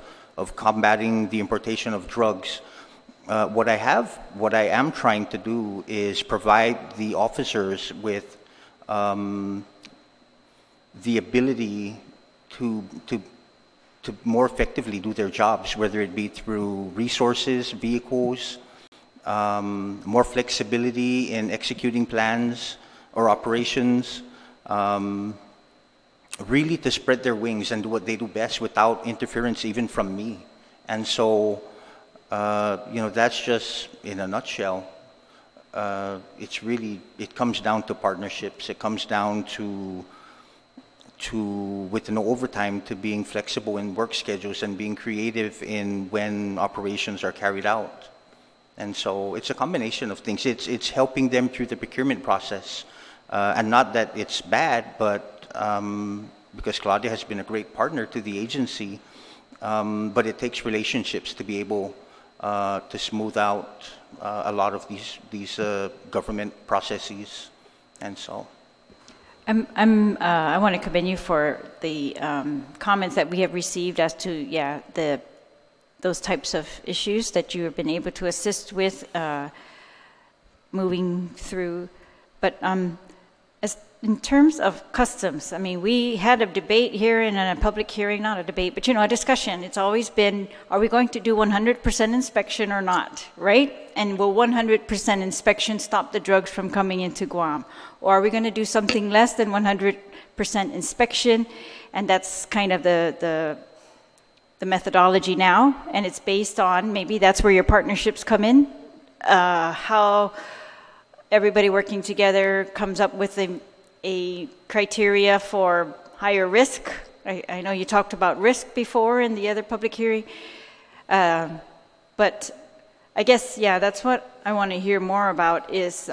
combating the importation of drugs. What I am trying to do is provide the officers with the ability to more effectively do their jobs, whether it be through resources, vehicles, more flexibility in executing plans or operations, really to spread their wings and do what they do best without interference even from me. And so, that's just in a nutshell. It comes down to partnerships. It comes down to with no overtime, to being flexible in work schedules and being creative in when operations are carried out. And so it's a combination of things. It's helping them through the procurement process. And not that it's bad, but because Claudia has been a great partner to the agency, but it takes relationships to be able to smooth out a lot of these government processes. And so I want to commend you for the comments that we have received as to those types of issues that you have been able to assist with moving through. But in terms of customs, we had a debate here in a public hearing, not a debate, but a discussion. It's always been, are we going to do 100% inspection or not, right? And will 100% inspection stop the drugs from coming into Guam? Or are we going to do something less than 100% inspection? And that's kind of the methodology now, and it's based on, maybe that's where your partnerships come in, how everybody working together comes up with a criteria for higher risk. I know you talked about risk before in the other public hearing, but I guess, that's what I want to hear more about is,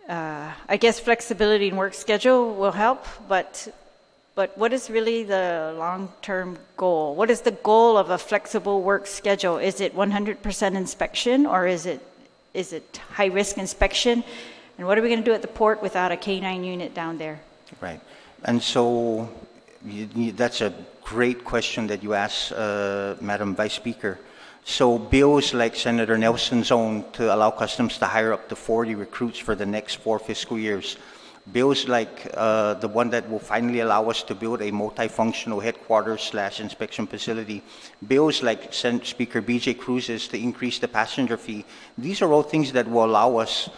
I guess flexibility in work schedule will help, but what is really the long-term goal? What is the goal of a flexible work schedule? Is it 100% inspection, or is it high-risk inspection? And what are we going to do at the port without a K-9 unit down there? Right. And so that's a great question that you asked, Madam Vice Speaker. So bills like Senator Nelson's own to allow Customs to hire up to 40 recruits for the next 4 fiscal years. Bills like the one that will finally allow us to build a multifunctional headquarters/inspection facility. Bills like Senate Speaker BJ Cruz's to increase the passenger fee. These are all things that will allow us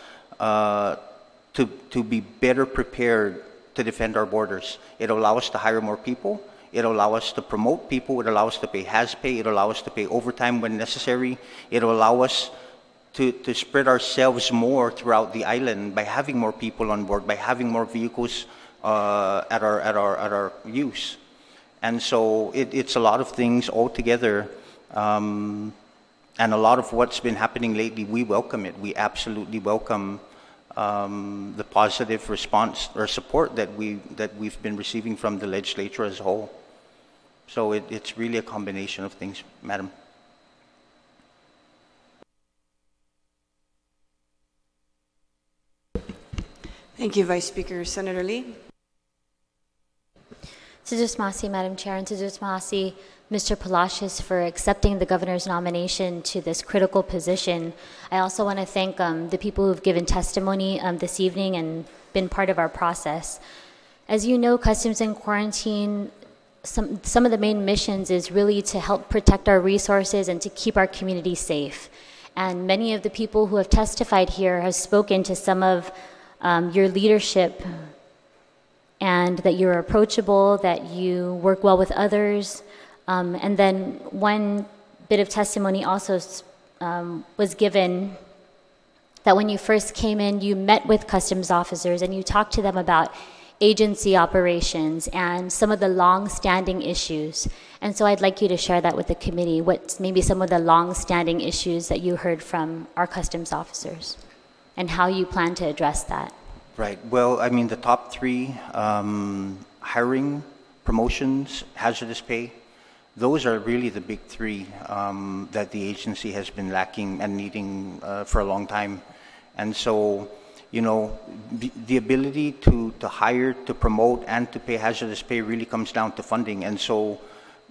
to be better prepared to defend our borders. It'll allow us to hire more people. It'll allow us to promote people. It'll allow us to pay has-pay. It'll allow us to pay overtime when necessary. It'll allow us to spread ourselves more throughout the island by having more people on board, by having more vehicles at our use. And so it's a lot of things all together. And a lot of what's been happening lately, we welcome it. We absolutely welcome the positive response or support that we've been receiving from the legislature as a whole. So it's really a combination of things, Madam. Thank you, Vice Speaker. Senator Lee. Tujusmasi, Madam Chair, and Tujusmasi, Mr. Palacios, for accepting the governor's nomination to this critical position. I also want to thank the people who've given testimony this evening and been part of our process. As you know, Customs and Quarantine, some of the main missions is really to help protect our resources and to keep our community safe. And many of the people who have testified here have spoken to some of your leadership, and that you're approachable, that you work well with others. And then one bit of testimony also was given that when you first came in, you met with customs officers and you talked to them about agency operations and some of the long-standing issues. And so I'd like you to share that with the committee, what's maybe some of the long-standing issues that you heard from our customs officers. and how you plan to address that. Right. Well, I mean, the top three, hiring, promotions, hazardous pay, those are really the big three that the agency has been lacking and needing for a long time. And so, you know, the ability to hire, to promote, and to pay hazardous pay really comes down to funding. And so,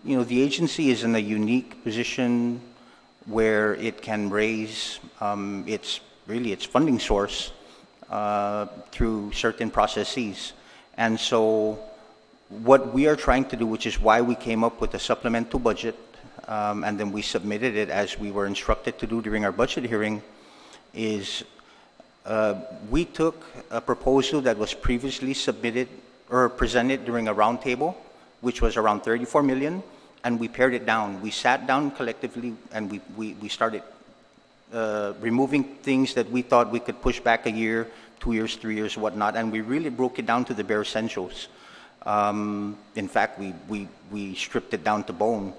you know, the agency is in a unique position where it can raise its funding source through certain processes. And so what we are trying to do, which is why we came up with a supplemental budget, and then we submitted it as we were instructed to do during our budget hearing, is we took a proposal that was previously submitted or presented during a roundtable, which was around 34 million, and we pared it down. We sat down collectively and we started removing things that we thought we could push back a year, 2 years, 3 years, whatnot, and we really broke it down to the bare essentials. In fact, we stripped it down to bone.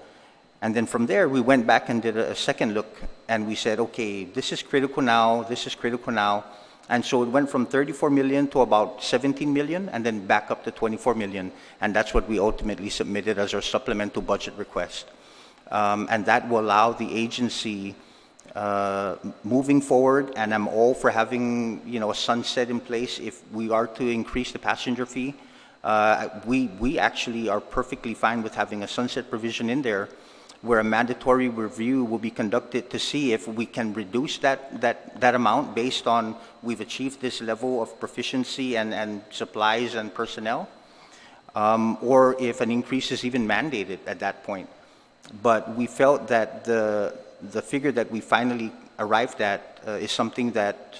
And then from there, we went back and did a second look, and we said, okay, this is critical now, this is critical now. And so it went from 34 million to about 17 million, and then back up to 24 million. And that's what we ultimately submitted as our supplemental budget request. And that will allow the agency moving forward, and I'm all for having, you know, a sunset in place if we are to increase the passenger fee. We actually are perfectly fine with having a sunset provision in there where a mandatory review will be conducted to see if we can reduce that amount based on we've achieved this level of proficiency and supplies and personnel, or if an increase is even mandated at that point. But we felt that the figure that we finally arrived at is something that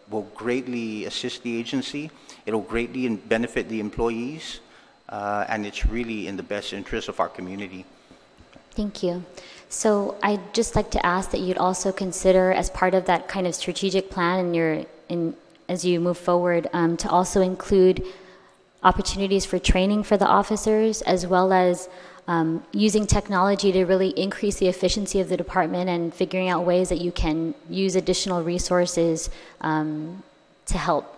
will greatly assist the agency. It'll greatly benefit the employees, and it's really in the best interest of our community. Thank you. So I'd just like to ask that you'd also consider, as part of that kind of strategic plan as you move forward, to also include opportunities for training for the officers, as well as using technology to really increase the efficiency of the department and figuring out ways that you can use additional resources to help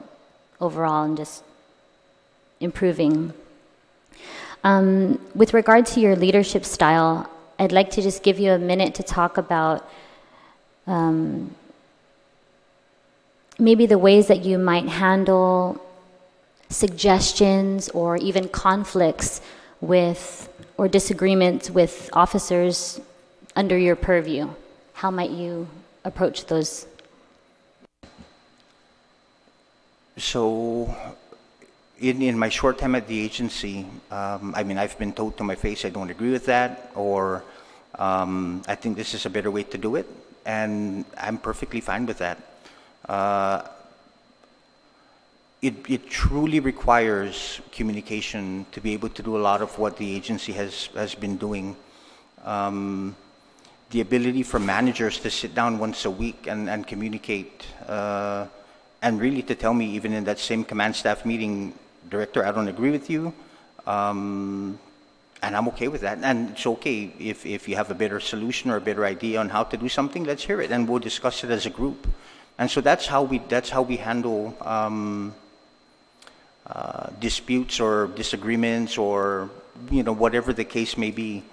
overall and just improving. With regard to your leadership style, I'd like to just give you a minute to talk about maybe the ways that you might handle suggestions or even conflicts with or disagreements with officers under your purview. How might you approach those? So, in my short time at the agency, I mean, I've been told to my face I don't agree with that, or I think this is a better way to do it, and I'm perfectly fine with that. It truly requires communication to be able to do a lot of what the agency has been doing. The ability for managers to sit down once a week and communicate, and really to tell me, even in that same command staff meeting, Director, I don't agree with you, and I'm okay with that. And it's okay if you have a better solution or a better idea on how to do something, let's hear it, and we'll discuss it as a group. And so that's how we handle disputes or disagreements, or whatever the case may be.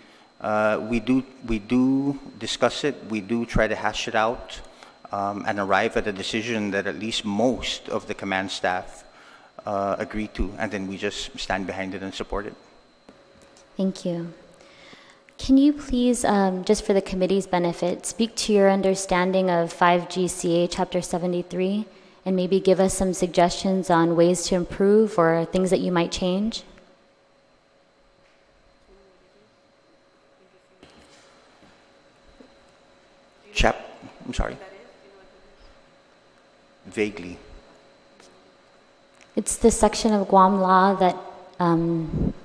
We do discuss it. We do try to hash it out and arrive at a decision that at least most of the command staff agree to, and then we just stand behind it and support it. Thank you. Can you please, just for the committee's benefit, speak to your understanding of 5GCA Chapter 73 and maybe give us some suggestions on ways to improve or things that you might change? I'm sorry. Vaguely. It's the section of Guam law that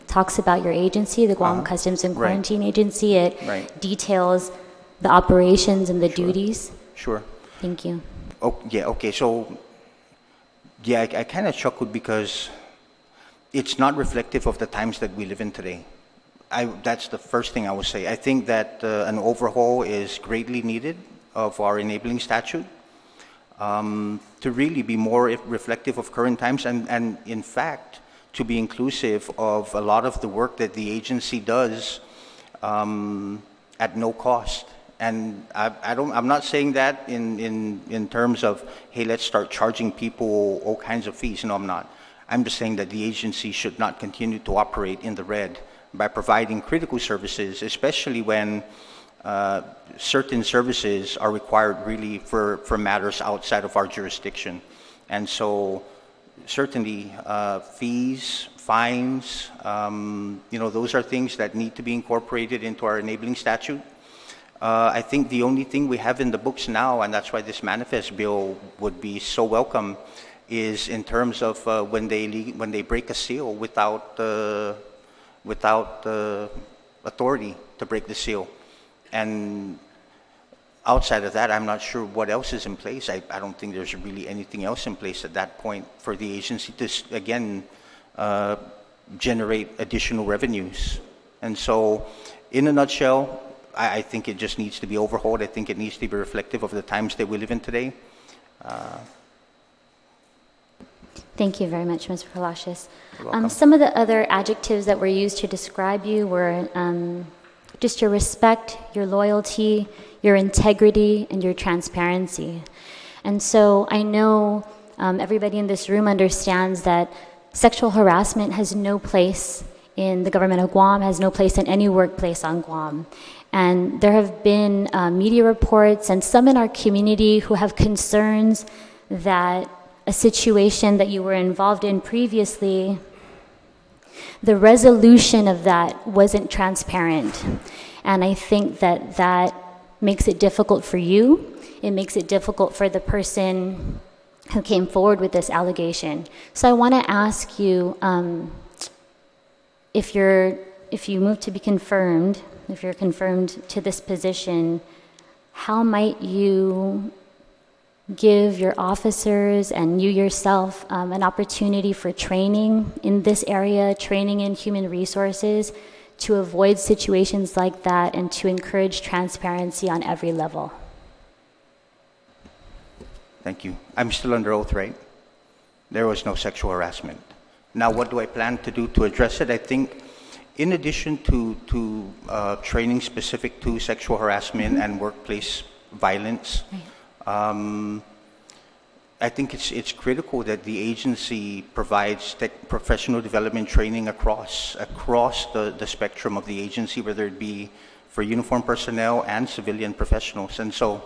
talks about your agency, the Guam Customs and Quarantine Agency. It details the operations and the duties. Sure. Thank you. Oh, yeah, okay. So, yeah, I kind of chuckled because it's not reflective of the times that we live in today. That's the first thing I would say. I think that an overhaul is greatly needed of our enabling statute. to really be more reflective of current times and in fact, to be inclusive of a lot of the work that the agency does at no cost. And I'm not saying that in terms of, hey, let's start charging people all kinds of fees. No, I'm not. I'm just saying that the agency should not continue to operate in the red by providing critical services, especially when certain services are required really for matters outside of our jurisdiction. And so certainly fees, fines, those are things that need to be incorporated into our enabling statute. I think the only thing we have in the books now, and that's why this manifest bill would be so welcome, is in terms of when they break a seal without authority to break the seal. And outside of that, I'm not sure what else is in place. I don't think there's really anything else in place at that point for the agency to, again, generate additional revenues. And so, in a nutshell, I think it just needs to be overhauled. I think it needs to be reflective of the times that we live in today. Thank you very much, Mr. Palacios. You're welcome. Some of the other adjectives that were used to describe you were just your respect, your loyalty, your integrity, and your transparency. And so I know everybody in this room understands that sexual harassment has no place in the government of Guam, has no place in any workplace on Guam. And there have been media reports and some in our community who have concerns that a situation that you were involved in previously, the resolution of that wasn't transparent. And I think that that makes it difficult for you. It makes it difficult for the person who came forward with this allegation. So I want to ask you, if you move to be confirmed, if you're confirmed to this position, how might you give your officers and you yourself an opportunity for training in this area, training in human resources, to avoid situations like that and to encourage transparency on every level? Thank you. I'm still under oath, right? There was no sexual harassment. Now, what do I plan to do to address it? I think in addition to training specific to sexual harassment and workplace violence, I think it's critical that the agency provides professional development training across the spectrum of the agency, whether it be for uniformed personnel and civilian professionals. And so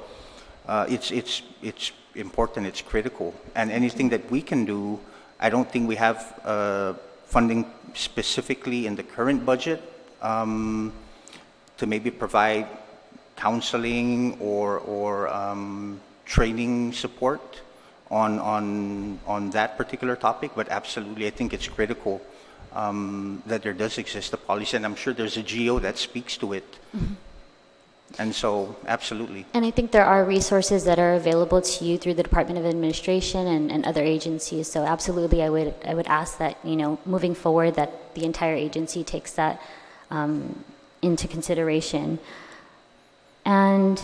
it's important, it's critical. And anything that we can do, I don't think we have funding specifically in the current budget to maybe provide counseling or training support on that particular topic, but absolutely I think it's critical that there does exist a policy, and I'm sure there's a GO that speaks to it. Mm-hmm. And so, absolutely. And I think there are resources that are available to you through the Department of Administration and other agencies. So absolutely, I would ask that, moving forward, that the entire agency takes that into consideration. And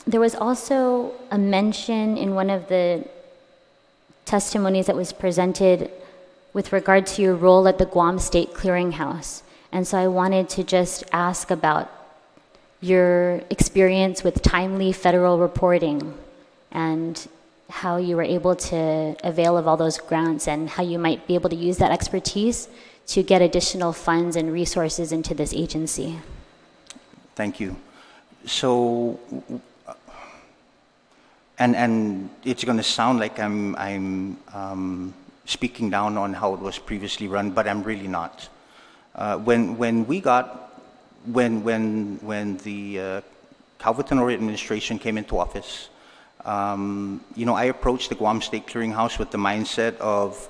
there was also a mention in one of the testimonies that was presented with regard to your role at the Guam State Clearinghouse. And so I wanted to just ask about your experience with timely federal reporting and how you were able to avail of all those grants and how you might be able to use that expertise to get additional funds and resources into this agency. Thank you. So, and it's going to sound like I'm speaking down on how it was previously run, but I'm really not. When the Calverton administration came into office, I approached the Guam State Clearinghouse with the mindset of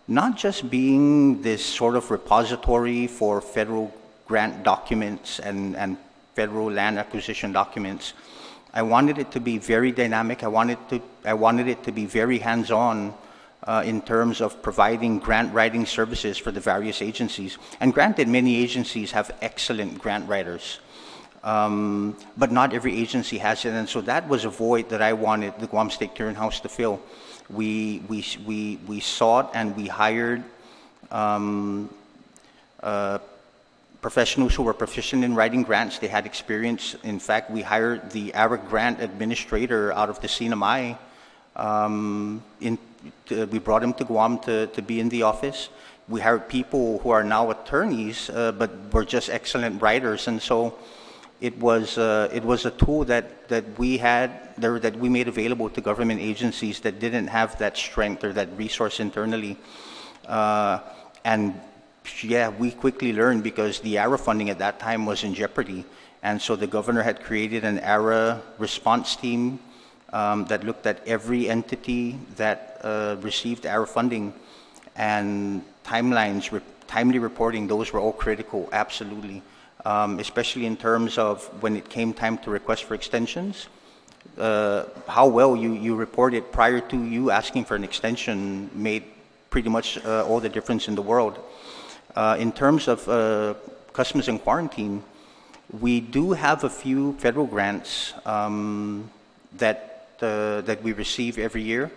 not just being this sort of repository for federal grant documents and federal land acquisition documents. I wanted it to be very dynamic. I wanted it to be very hands-on in terms of providing grant writing services for the various agencies. And granted, many agencies have excellent grant writers. but not every agency has it, and so that was a void that I wanted the Guam State Clearinghouse to fill. We sought and we hired professionals who were proficient in writing grants. They had experience. In fact, we hired the ARA grant administrator out of the CNMI. We brought him to Guam to be in the office. We hired people who are now attorneys, but were just excellent writers, and so it was a tool that we made available to government agencies that didn't have that strength or that resource internally, and yeah, we quickly learned because the ARA funding at that time was in jeopardy, and so the governor had created an ARA response team that looked at every entity that received ARA funding, and timelines, timely reporting, those were all critical, absolutely. Especially in terms of when it came time to request for extensions, how well you reported prior to you asking for an extension made pretty much all the difference in the world. In terms of customs and quarantine, we do have a few federal grants that we receive every year.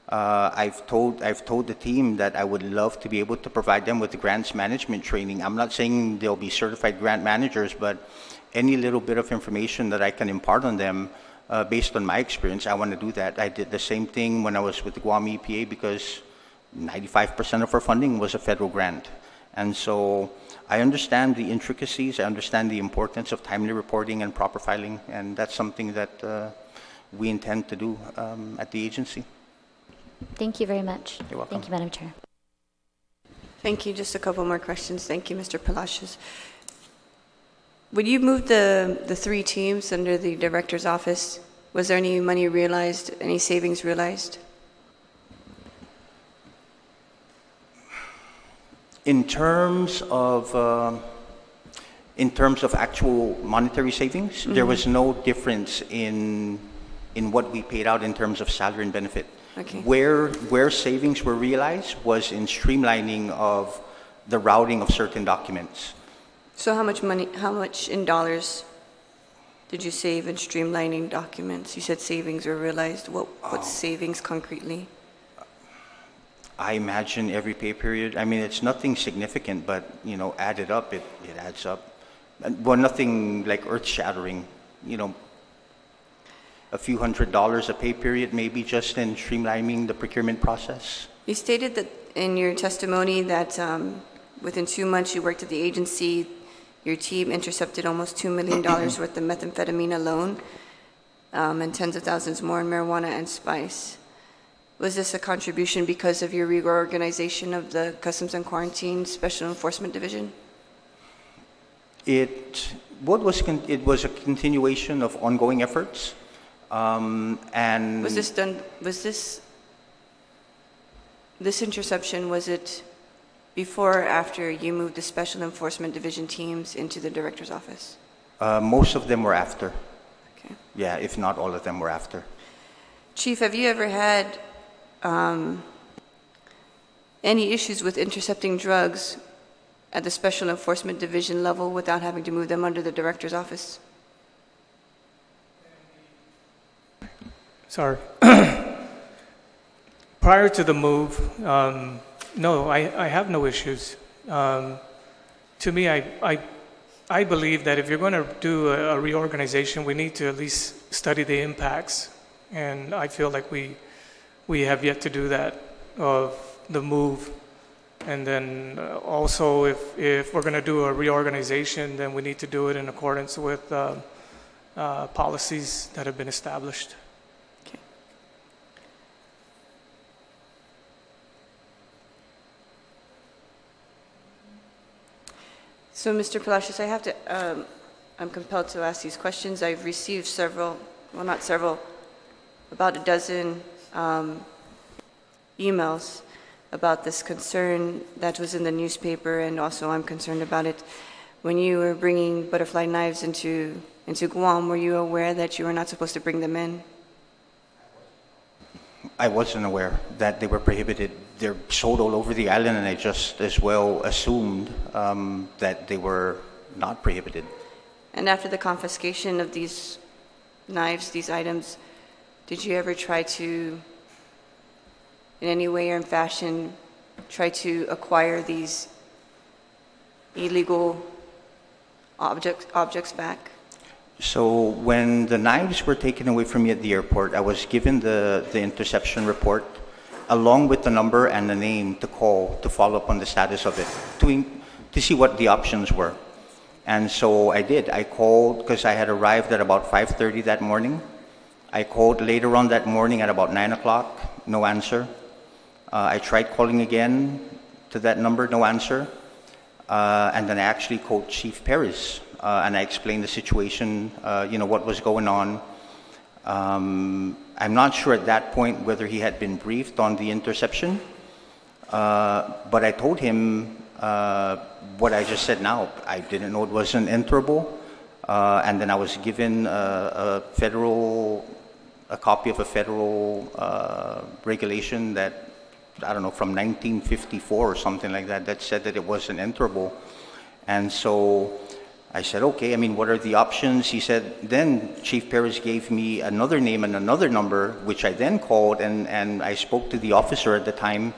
I've told the team that I would love to be able to provide them with the grants management training. I'm not saying they'll be certified grant managers, but any little bit of information that I can impart on them based on my experience, I want to do that. I did the same thing when I was with the Guam EPA because 95% of our funding was a federal grant. And so I understand the intricacies, I understand the importance of timely reporting and proper filing, and that's something that we intend to do at the agency. Thank you very much. You're welcome. Thank you, Madam Chair. Thank you. Just a couple more questions. Thank you, Mr. Palacios. When you moved the three teams under the director's office, was there any money realized, any savings realized? In terms of actual monetary savings, there was no difference in what we paid out in terms of salary and benefit. Okay. Where savings were realized was in streamlining of the routing of certain documents. So how much in dollars did you save in streamlining documents? You said savings were realized. What savings concretely? I imagine every pay period. I mean, it's nothing significant, but added up, it adds up. Well, nothing like earth-shattering. A few $100s a pay period, maybe just in streamlining the procurement process. You stated that in your testimony that within 2 months you worked at the agency, your team intercepted almost $2 million worth of methamphetamine alone, and tens of thousands more in marijuana and spice. Was this a contribution because of your reorganization of the Customs and Quarantine Special Enforcement Division? It was a continuation of ongoing efforts. And was this interception, was it before or after you moved the Special Enforcement Division teams into the director's office? Most of them were after. Okay. Yeah, if not all of them were after. Chief, have you ever had any issues with intercepting drugs at the Special Enforcement Division level without having to move them under the director's office? Sorry. Prior to the move, no, I have no issues. To me, I believe that if you're going to do a reorganization, we need to at least study the impacts. And I feel like we have yet to do that of the move. And then also, if we're going to do a reorganization, then we need to do it in accordance with policies that have been established. Okay. So, Mr. Palacios, I have to, I'm compelled to ask these questions. I've received several, well, not several, about a dozen emails about this concern that was in the newspaper, and also I'm concerned about it. When you were bringing butterfly knives into Guam, were you aware that you were not supposed to bring them in? I wasn't aware that they were prohibited. They're sold all over the island, and I just as well assumed that they were not prohibited. And after the confiscation of these knives, these items, did you ever try to, in any way or in fashion, try to acquire these illegal objects back? So when the knives were taken away from me at the airport, I was given the interception report along with the number and the name to call to follow up on the status of it, to see what the options were. And so I did. I called because I had arrived at about 5:30 that morning. I called later on that morning at about 9 o'clock, no answer. I tried calling again to that number, no answer. And then I actually called Chief Perez, and I explained the situation, what was going on. I'm not sure at that point whether he had been briefed on the interception, but I told him what I just said now. I didn't know it wasn't enterable, and then I was given a copy of a federal regulation that, I don't know, from 1954 or something like that, that said that it wasn't enterable. And so I said, okay, I mean, what are the options? He said, then Chief Perez gave me another name and another number, which I then called, and I spoke to the officer at the time,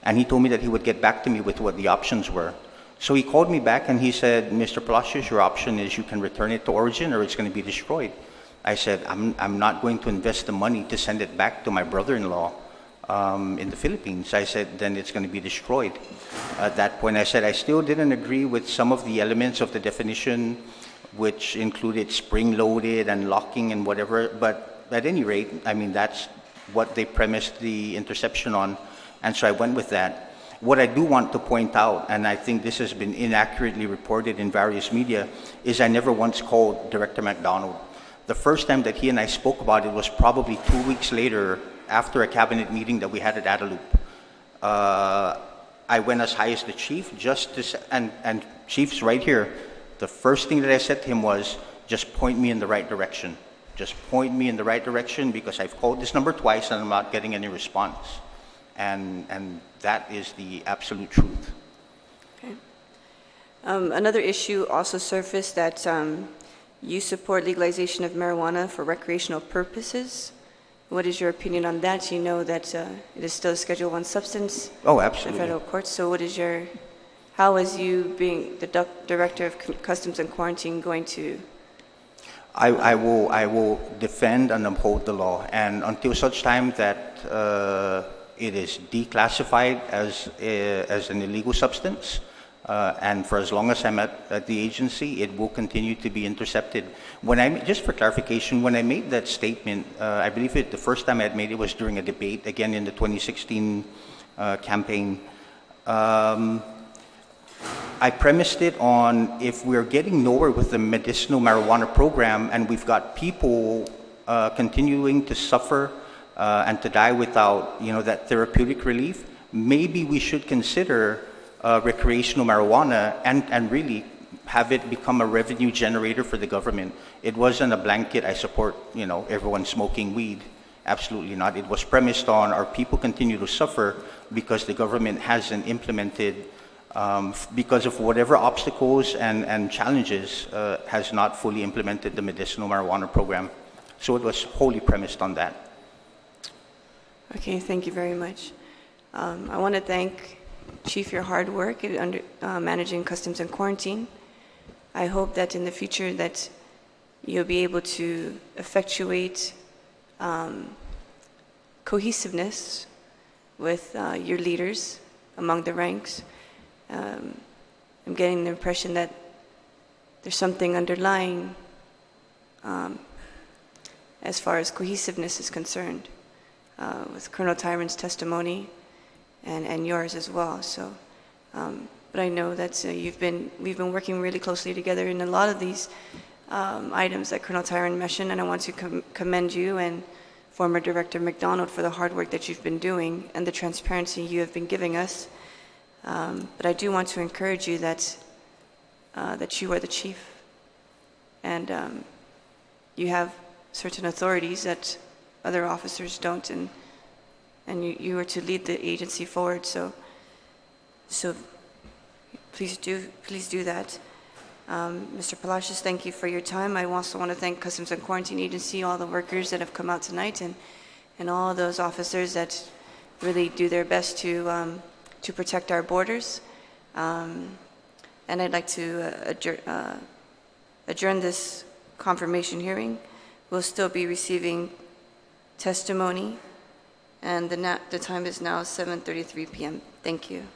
and he told me that he would get back to me with what the options were. So he called me back and he said, Mr. Palacios, your option is you can return it to origin or it's going to be destroyed. I said, I'm not going to invest the money to send it back to my brother-in-law in the Philippines. I said, then it's going to be destroyed. At that point, I said, I still didn't agree with some of the elements of the definition, which included spring-loaded and locking and whatever, but at any rate, I mean, that's what they premised the interception on, and so I went with that. What I do want to point out, and I think this has been inaccurately reported in various media, is I never once called Director McDonald. The first time that he and I spoke about it was probably 2 weeks later, after a cabinet meeting that we had at Guadalupe. I went as high as the chief, and Chief's right here. The first thing that I said to him was, just point me in the right direction. Just point me in the right direction, because I've called this number twice and I'm not getting any response. And that is the absolute truth. Okay. Another issue also surfaced that you support legalization of marijuana for recreational purposes. What is your opinion on that? You know that it is still a Schedule I substance. Oh, absolutely. In federal courts. So what is how is you being the Director of Customs and Quarantine going to? I will defend and uphold the law, and until such time that it is declassified as an illegal substance, and for as long as I'm at the agency, it will continue to be intercepted. Just for clarification, when I made that statement, I believe the first time I had made it was during a debate, again in the 2016 campaign. I premised it on, if we're getting nowhere with the medicinal marijuana program and we've got people continuing to suffer and to die without, that therapeutic relief, maybe we should consider recreational marijuana and really have it become a revenue generator for the government. It wasn't a blanket, I support, everyone smoking weed. Absolutely not. It was premised on, our people continue to suffer because the government hasn't implemented, because of whatever obstacles and challenges, has not fully implemented the medicinal marijuana program. So it was wholly premised on that. Okay, thank you very much. I want to thank Chief, your hard work at managing customs and quarantine. I hope that in the future that you'll be able to effectuate cohesiveness with your leaders among the ranks. I'm getting the impression that there's something underlying as far as cohesiveness is concerned with Colonel Tyron's testimony and yours as well. So, but I know that we've been working really closely together in a lot of these items that Colonel Tyron mentioned, and I want to commend you and former Director McDonald for the hard work that you've been doing and the transparency you have been giving us. But I do want to encourage you that you are the chief, and you have certain authorities that other officers don't, and you are to lead the agency forward. So please do that. Mr. Palacios, thank you for your time. I also want to thank Customs and Quarantine Agency, all the workers that have come out tonight, and all those officers that really do their best to protect our borders. And I'd like to adjourn this confirmation hearing. We'll still be receiving testimony, and the time is now 7:33 p.m. Thank you.